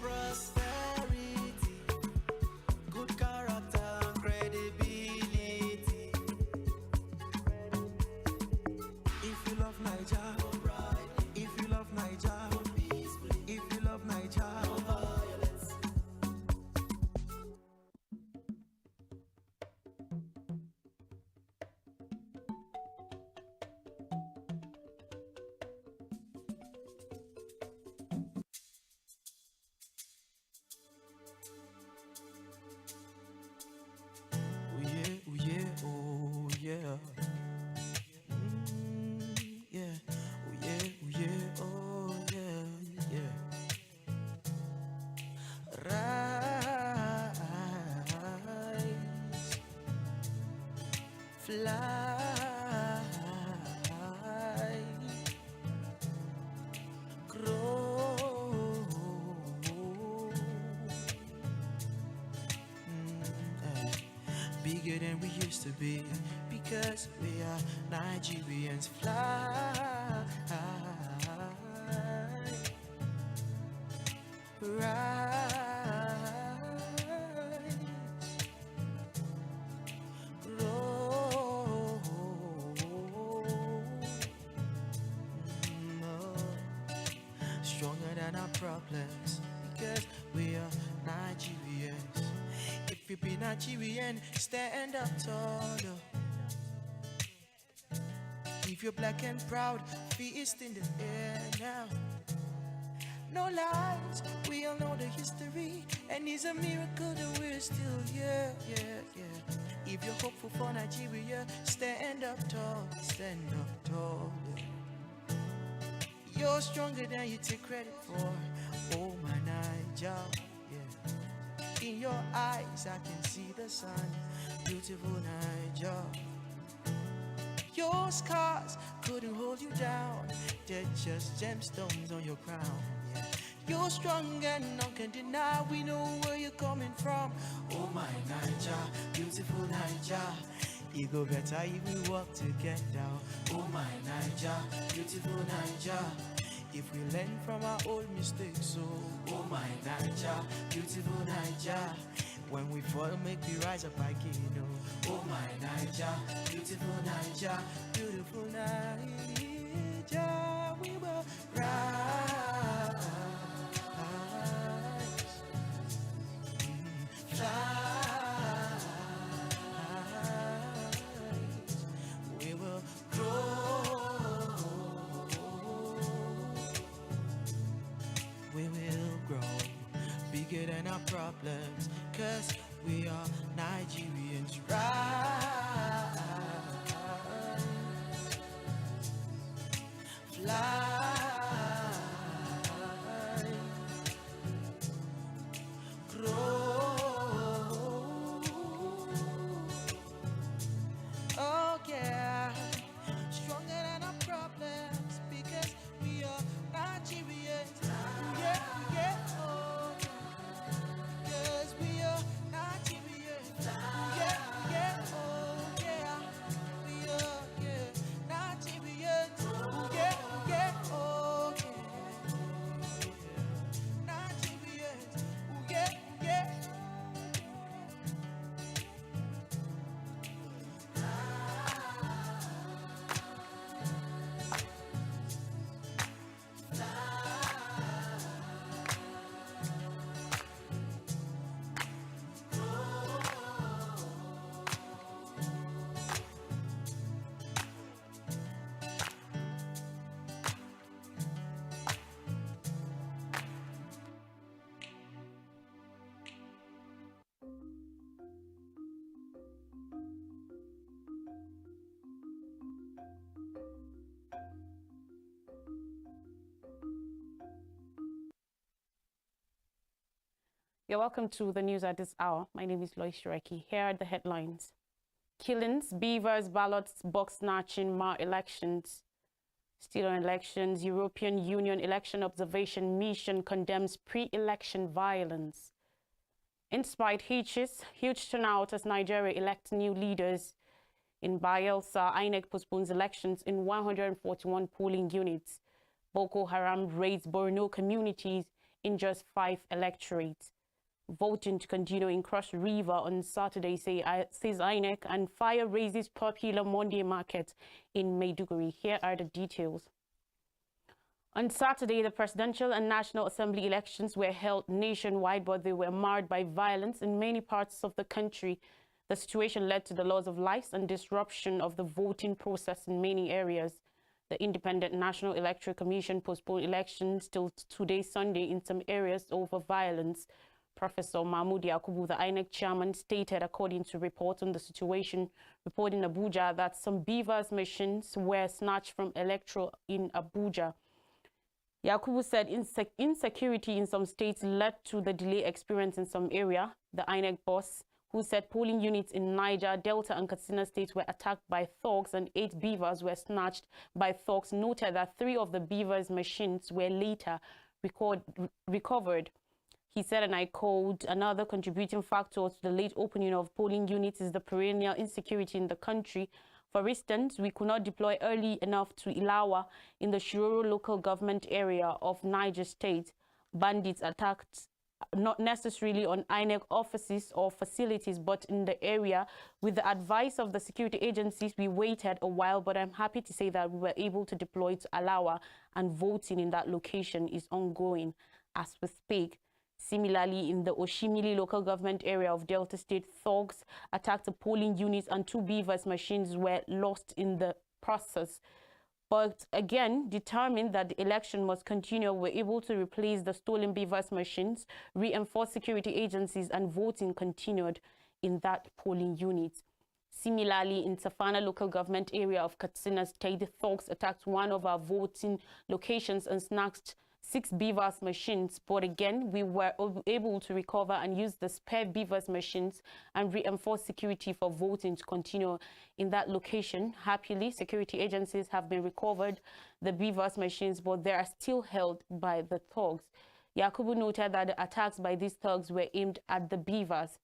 Speaker 12: fly, grow, bigger than we used to be, because we are Nigerians. Fly, rise, grow, stronger than our problems, because we are Nigerians. If you be Nigerian, stand up taller. If you're black and proud, fist in the air now. No lies, we all know the history, and it's a miracle that we're still here, If you're hopeful for Nigeria, stand up tall, You're stronger than you take credit for, oh my Niger, In your eyes I can see the sun, beautiful Niger. Your scars couldn't hold you down, they're just gemstones on your crown. You're strong and none can deny, we know where you're coming from. Oh my Niger, beautiful Niger. It go better if we work together. Oh my Niger, beautiful Niger. If we learn from our old mistakes, oh my Niger, beautiful Niger. When we fall, make we rise up again. Oh my Niger, beautiful Niger, beautiful Niger. We will rise. We will grow. We will grow bigger than our problems, 'cause we are Nigerians. Rise, fly.
Speaker 13: You're welcome to the news at this hour. My name is Lois Shireki. Here are the headlines. Killings, beavers, ballots, box snatching, elections. Still on elections, European Union Election Observation Mission condemns pre-election violence. In spite hitches, huge turnout as Nigeria elects new leaders. In Bayelsa, INEC postpones elections in 141 polling units. Boko Haram raids Borno communities in just 5 electorates. Voting to continue in Cross River on Saturday, says INEC, and fire raises popular Monday market in Maiduguri. Here are the details. On Saturday, the presidential and National Assembly elections were held nationwide, but they were marred by violence in many parts of the country. The situation led to the loss of lives and disruption of the voting process in many areas. The Independent National Electoral Commission postponed elections till today, Sunday, in some areas over violence. Professor Mahmoud Yakubu, the INEC chairman, stated, according to reports on the situation, reporting in Abuja, that some beavers machines were snatched from electoral in Abuja. Yakubu said insecurity in some states led to the delay experienced in some area. The INEC boss who said polling units in Niger, Delta and Katsina states were attacked by thugs and 8 beavers were snatched by thugs, noted that 3 of the beavers' machines were later recovered. He said, and I quote, another contributing factor to the late opening of polling units is the perennial insecurity in the country. For instance, we could not deploy early enough to Ilawa in the Shiroro local government area of Niger State. Bandits attacked not necessarily on INEC offices or facilities, but in the area. With the advice of the security agencies, we waited a while, but I'm happy to say that we were able to deploy to Alawa, and voting in that location is ongoing as we speak. Similarly, in the Oshimili local government area of Delta State, thugs attacked the polling units and 2 beavers' machines were lost in the process. But again, determined that the election must continue, were able to replace the stolen beavers' machines, reinforce security agencies, and voting continued in that polling unit. Similarly, in Safana local government area of Katsina State, the thugs attacked one of our voting locations and snatched 6 beavers' machines, but again, we were able to recover and use the spare beavers' machines and reinforce security for voting to continue in that location. Happily, security agencies have been recovered the beavers' machines, but they are still held by the thugs. Yakubu noted that the attacks by these thugs were aimed at the beavers.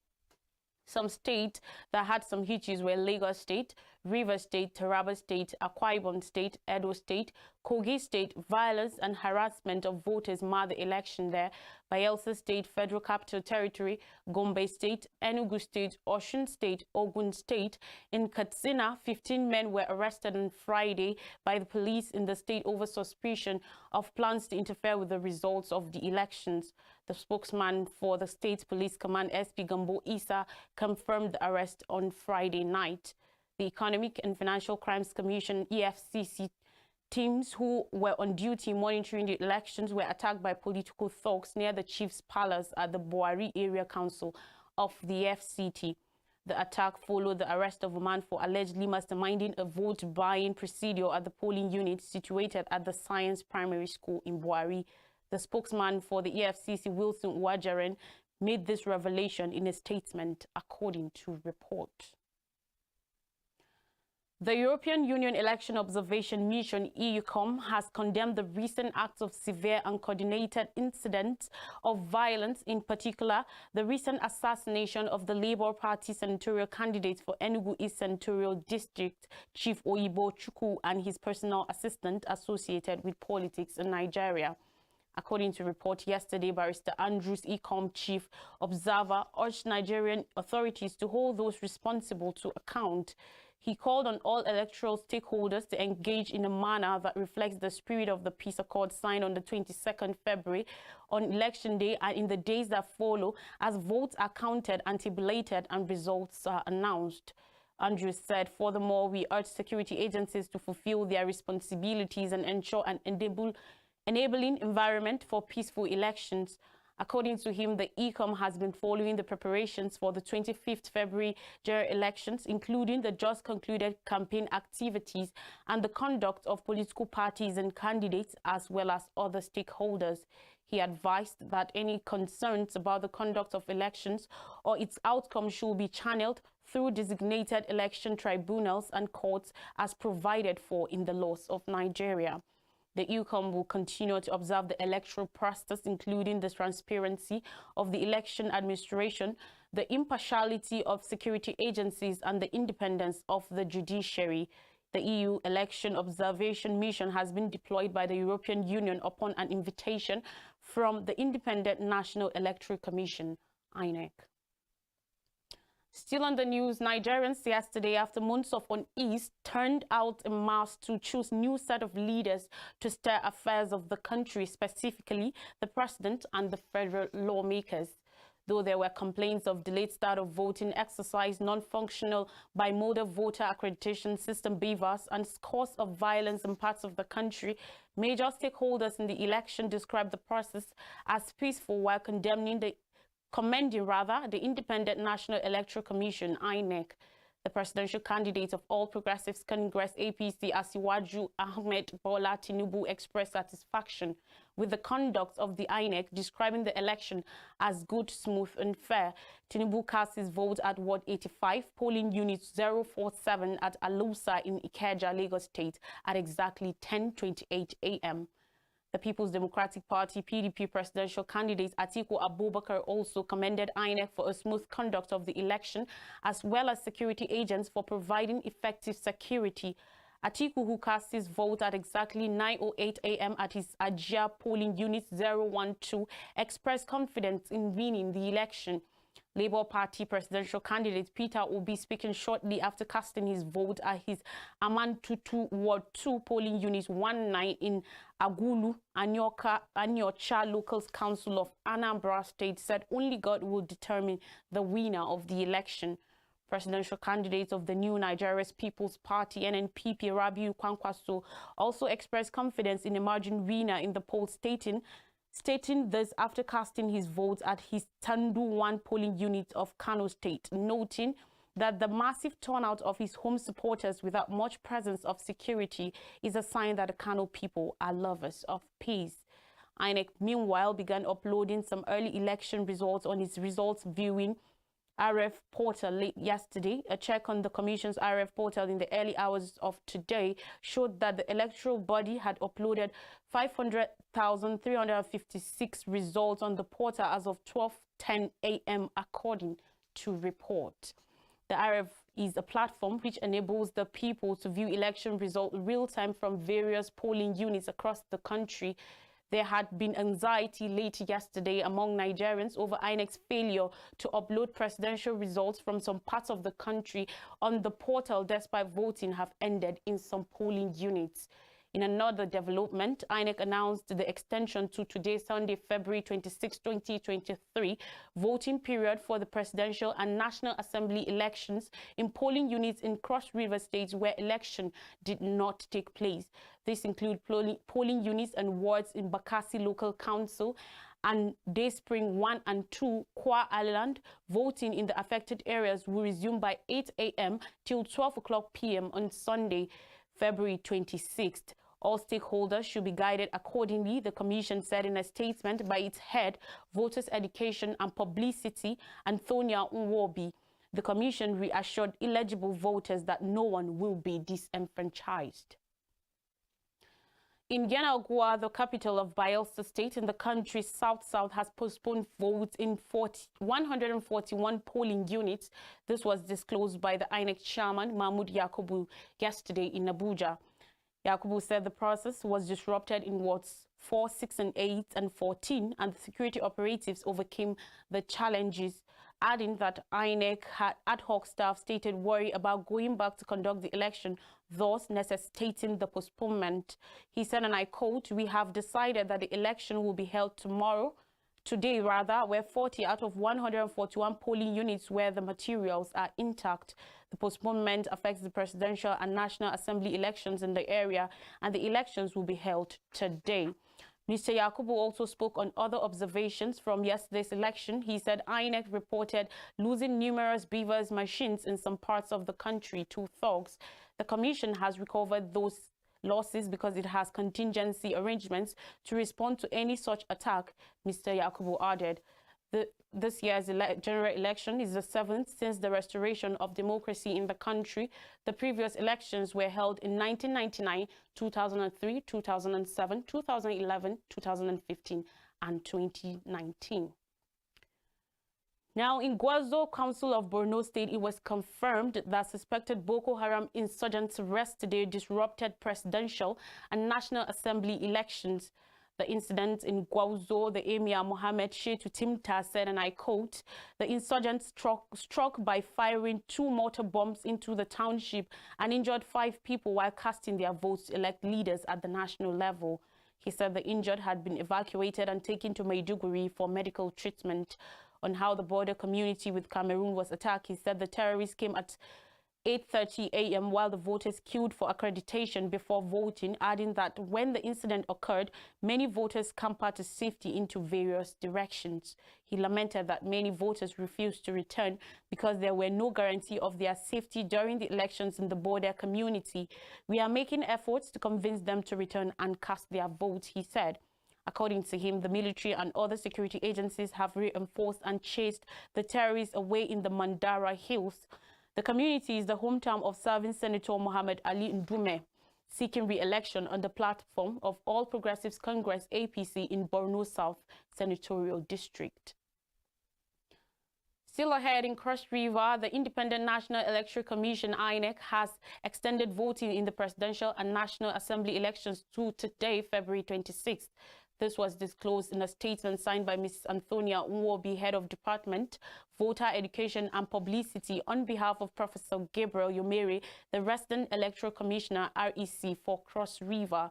Speaker 13: Some states that had some hitches were Lagos State, Rivers State, Taraba State, Akwa Ibom State, Edo State, Kogi State. Violence and harassment of voters marred the election there. Bayelsa State, Federal Capital Territory, Gombe State, Enugu State, Osun State, Ogun State. In Katsina, 15 men were arrested on Friday by the police in the state over suspicion of plans to interfere with the results of the elections. The spokesman for the State Police Command, SP Gambo Isa, confirmed the arrest on Friday night. The Economic and Financial Crimes Commission, EFCC, teams who were on duty monitoring the elections were attacked by political thugs near the Chief's Palace at the Boari Area Council of the FCT. The attack followed the arrest of a man for allegedly masterminding a vote-buying procedure at the polling unit situated at the Science Primary School in Boari. The spokesman for the EFCC, Wilson Uwajaren, made this revelation in a statement, according to report. The European Union Election Observation Mission, EUCOM, has condemned the recent acts of severe and coordinated incidents of violence, in particular the recent assassination of the Labour Party senatorial candidate for Enugu East Senatorial District, Chief Oyibo Chukwu, and his personal assistant associated with politics in Nigeria. According to a report yesterday, Barrister Andrews, ECOM chief observer, urged Nigerian authorities to hold those responsible to account. He called on all electoral stakeholders to engage in a manner that reflects the spirit of the peace accord signed on the 22nd February on election day and in the days that follow, as votes are counted and tabulated and results are announced. Andrews said, furthermore, we urge security agencies to fulfill their responsibilities and ensure an enabling environment for peaceful elections. According to him, the ECOM has been following the preparations for the 25th February general elections, including the just concluded campaign activities and the conduct of political parties and candidates, as well as other stakeholders. He advised that any concerns about the conduct of elections or its outcome should be channeled through designated election tribunals and courts as provided for in the laws of Nigeria. The EUCOM will continue to observe the electoral process, including the transparency of the election administration, the impartiality of security agencies, and the independence of the judiciary. The EU Election Observation Mission has been deployed by the European Union upon an invitation from the Independent National Electoral Commission, INEC. Still on the news, Nigerians yesterday, after months of unease, turned out en masse to choose new set of leaders to steer affairs of the country, specifically the president and the federal lawmakers. Though there were complaints of delayed start of voting exercise, non-functional bimodal voter accreditation system BVAS, and scores of violence in parts of the country, major stakeholders in the election described the process as peaceful while commending the Independent National Electoral Commission, INEC. The presidential candidate of All Progressives Congress, APC, Asiwaju Ahmed Bola Tinubu, expressed satisfaction with the conduct of the INEC, describing the election as good, smooth and fair. Tinubu cast his vote at Ward 85, polling unit 047 at Alusa in Ikeja, Lagos State at exactly 10:28 a.m. The People's Democratic Party (PDP) presidential candidate Atiku Abubakar also commended INEC for a smooth conduct of the election, as well as security agents for providing effective security. Atiku, who cast his vote at exactly 9:08 a.m. at his Ajia polling unit 012, expressed confidence in winning the election. Labour Party presidential candidate Peter Obi, speaking shortly after casting his vote at his Amantutu Ward 2 polling unit 19 in Agulu, Anyocha Local Council of Anambra State, said only God will determine the winner of the election. Presidential candidate of the New Nigeria's People's Party, NNPP, Rabiu Kwankwaso, also expressed confidence in emerging winner in the poll, stating this after casting his vote at his Tandu 1 polling unit of Kano State, noting that the massive turnout of his home supporters without much presence of security is a sign that the Kano people are lovers of peace. INEC, meanwhile, began uploading some early election results on its results viewing RF portal late yesterday. A check on the Commission's RF portal in the early hours of today showed that the electoral body had uploaded 500,356 results on the portal as of 12:10 a.m. according to report. The RF is a platform which enables the people to view election results real-time from various polling units across the country. There had been anxiety late yesterday among Nigerians over INEC's failure to upload presidential results from some parts of the country on the portal, despite voting have ended in some polling units. In another development, INEC announced the extension to today, Sunday, February 26, 2023, voting period for the presidential and National Assembly elections in polling units in Cross River states where election did not take place. This includes polling units and wards in Bakassi Local Council and Dayspring 1 and 2, Kwa Island. Voting in the affected areas will resume by 8 a.m. till 12 o'clock p.m. on Sunday, February 26th. All stakeholders should be guided accordingly, the Commission said in a statement by its head, Voters Education and Publicity, Antonia Nwobi. The Commission reassured eligible voters that no one will be disenfranchised. In Yenagoa, the capital of Bayelsa State in the country's south-south, has postponed votes in 141 polling units. This was disclosed by the INEC chairman, Mahmoud Yakubu, yesterday in Abuja. Yakubu said the process was disrupted in wards 4, 6, and 8, and 14, and the security operatives overcame the challenges, adding that INEC had ad hoc staff stated worry about going back to conduct the election, thus necessitating the postponement. He said, and I quote, "We have decided that the election will be held today, where 40 out of 141 polling units where the materials are intact. The postponement affects the presidential and National Assembly elections in the area, and the elections will be held today." Mr. Yakubu also spoke on other observations from yesterday's election. He said INEC reported losing numerous beavers machines in some parts of the country to thugs. The Commission has recovered those losses because it has contingency arrangements to respond to any such attack, Mr. Yakubu added. This year's general election is the 7th since the restoration of democracy in the country. The previous elections were held in 1999, 2003, 2007, 2011, 2015, and 2019. Now, in Gwazo Council of Borno State, it was confirmed that suspected Boko Haram insurgents yesterday disrupted presidential and National Assembly elections. The incident in Gwazo, the Emir Mohammed Shetu Timta said, and I quote, "The insurgents struck by firing 2 mortar bombs into the township and injured 5 people while casting their votes to elect leaders at the national level." He said the injured had been evacuated and taken to Maiduguri for medical treatment. On how the border community with Cameroon was attacked, he said the terrorists came at 8:30 a.m. while the voters queued for accreditation before voting, adding that when the incident occurred, many voters scampered to safety into various directions. He lamented that many voters refused to return because there were no guarantee of their safety during the elections in the border community. "We are making efforts to convince them to return and cast their votes," he said. According to him, the military and other security agencies have reinforced and chased the terrorists away in the Mandara Hills. The community is the hometown of serving Senator Mohammed Ali Ndume, seeking re-election on the platform of All Progressives Congress APC in Borno South Senatorial District. Still ahead in Cross River, the Independent National Electoral Commission, INEC, has extended voting in the presidential and National Assembly elections to today, February 26th. This was disclosed in a statement signed by Ms. Antonia Nwobi, Head of Department, Voter Education and Publicity, on behalf of Professor Gabriel Yomere, the Resident Electoral Commissioner, REC, for Cross River.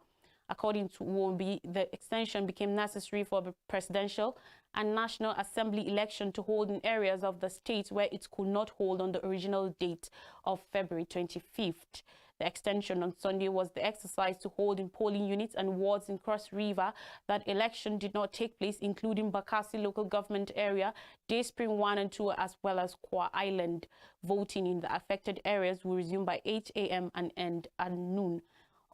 Speaker 13: According to Nwobi, the extension became necessary for the presidential and National Assembly election to hold in areas of the state where it could not hold on the original date of February 25th. The extension on Sunday was the exercise to hold in polling units and wards in Cross River that election did not take place, including Bakassi local government area, Day Spring 1 and 2, as well as Kwa Island. Voting in the affected areas will resume by 8 a.m. and end at noon.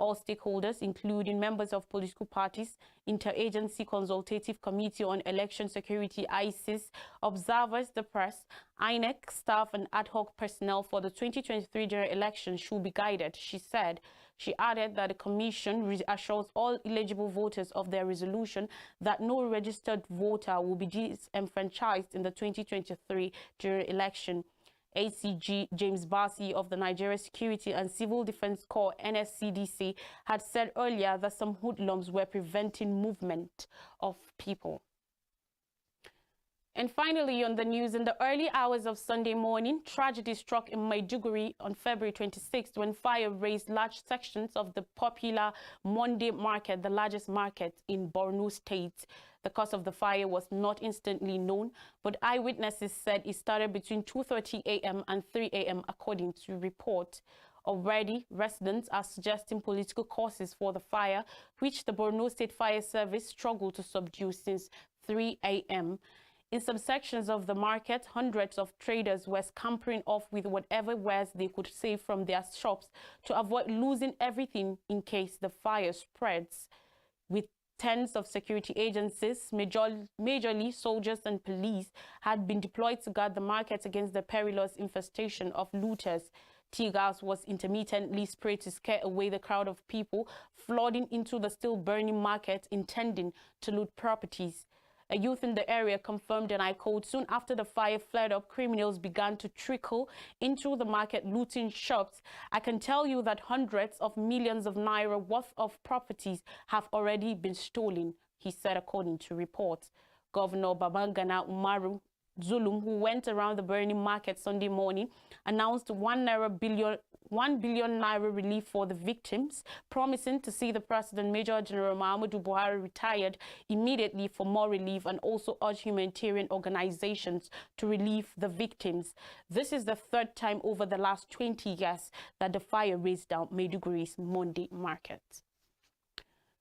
Speaker 13: All stakeholders, including members of political parties, Interagency Consultative Committee on Election Security, ICES, observers, the press, INEC staff and ad hoc personnel for the 2023 general election should be guided, she said. She added that the commission reassures all eligible voters of their resolution that no registered voter will be disenfranchised in the 2023 general election. ACG James Bassey of the Nigeria Security and Civil Defense Corps, NSCDC, had said earlier that some hoodlums were preventing movement of people. And finally, on the news, in the early hours of Sunday morning, tragedy struck in Maiduguri on February 26th when fire razed large sections of the popular Monday market, the largest market in Borno State. The cause of the fire was not instantly known, but eyewitnesses said it started between 2:30 a.m. and 3 a.m. according to report. Already, residents are suggesting political causes for the fire, which the Borno State Fire Service struggled to subdue since 3 a.m. In some sections of the market, hundreds of traders were scampering off with whatever wares they could save from their shops to avoid losing everything in case the fire spreads. With tens of security agencies, majorly soldiers and police, had been deployed to guard the market against the perilous infestation of looters. Tear gas was intermittently sprayed to scare away the crowd of people flooding into the still burning market, intending to loot properties. A youth in the area confirmed, and I quote, "Soon after the fire flared up, criminals began to trickle into the market, looting shops. I can tell you that hundreds of millions of naira worth of properties have already been stolen," he said, according to reports. Governor Babangana Umaru Zulum, who went around the burning market Sunday morning, announced 1 billion naira relief for the victims, promising to see the President Major General Muhammadu Buhari retired immediately for more relief, and also urged humanitarian organizations to relieve the victims. This is the third time over the last 20 years that the fire razed down Maiduguri's Monday market.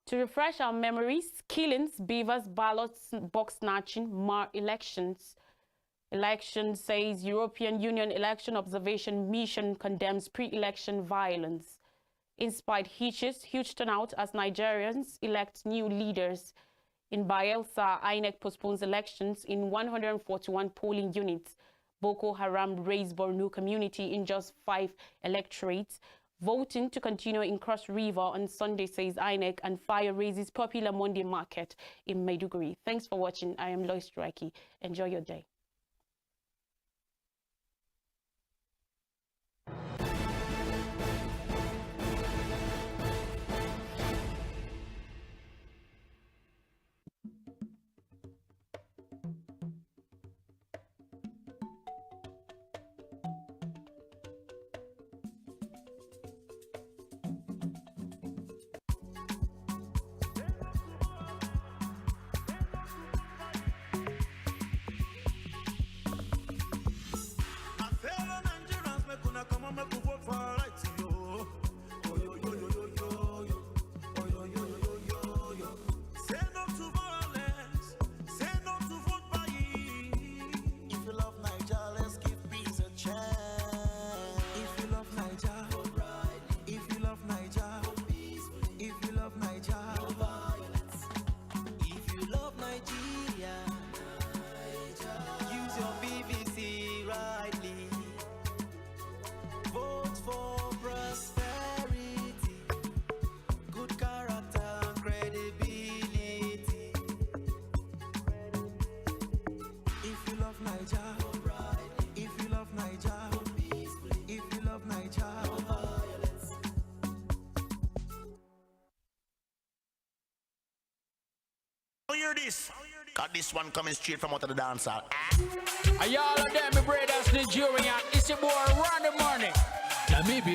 Speaker 13: To refresh our memories, killings, beavers, ballots, box snatching, mar elections. Election says European Union Election Observation Mission condemns pre-election violence. Inspired hitches, huge turnout as Nigerians elect new leaders. In Bayelsa, INEC postpones elections in 141 polling units. Boko Haram raised Borno community in just 5 electorates. Voting to continue in Cross River on Sunday, says INEC, and fire raises popular Monday market in Maiduguri. Thanks for watching. I am Lois Strikey. Enjoy your day.
Speaker 12: credibility. If you love Niger, if you love Niger, if you love Niger.
Speaker 14: Hear this? Got this one coming straight from out of the dance hall.
Speaker 15: Are y'all of them, my brothers, Nigerian? It's your boy, Ronnie Money. Let me be.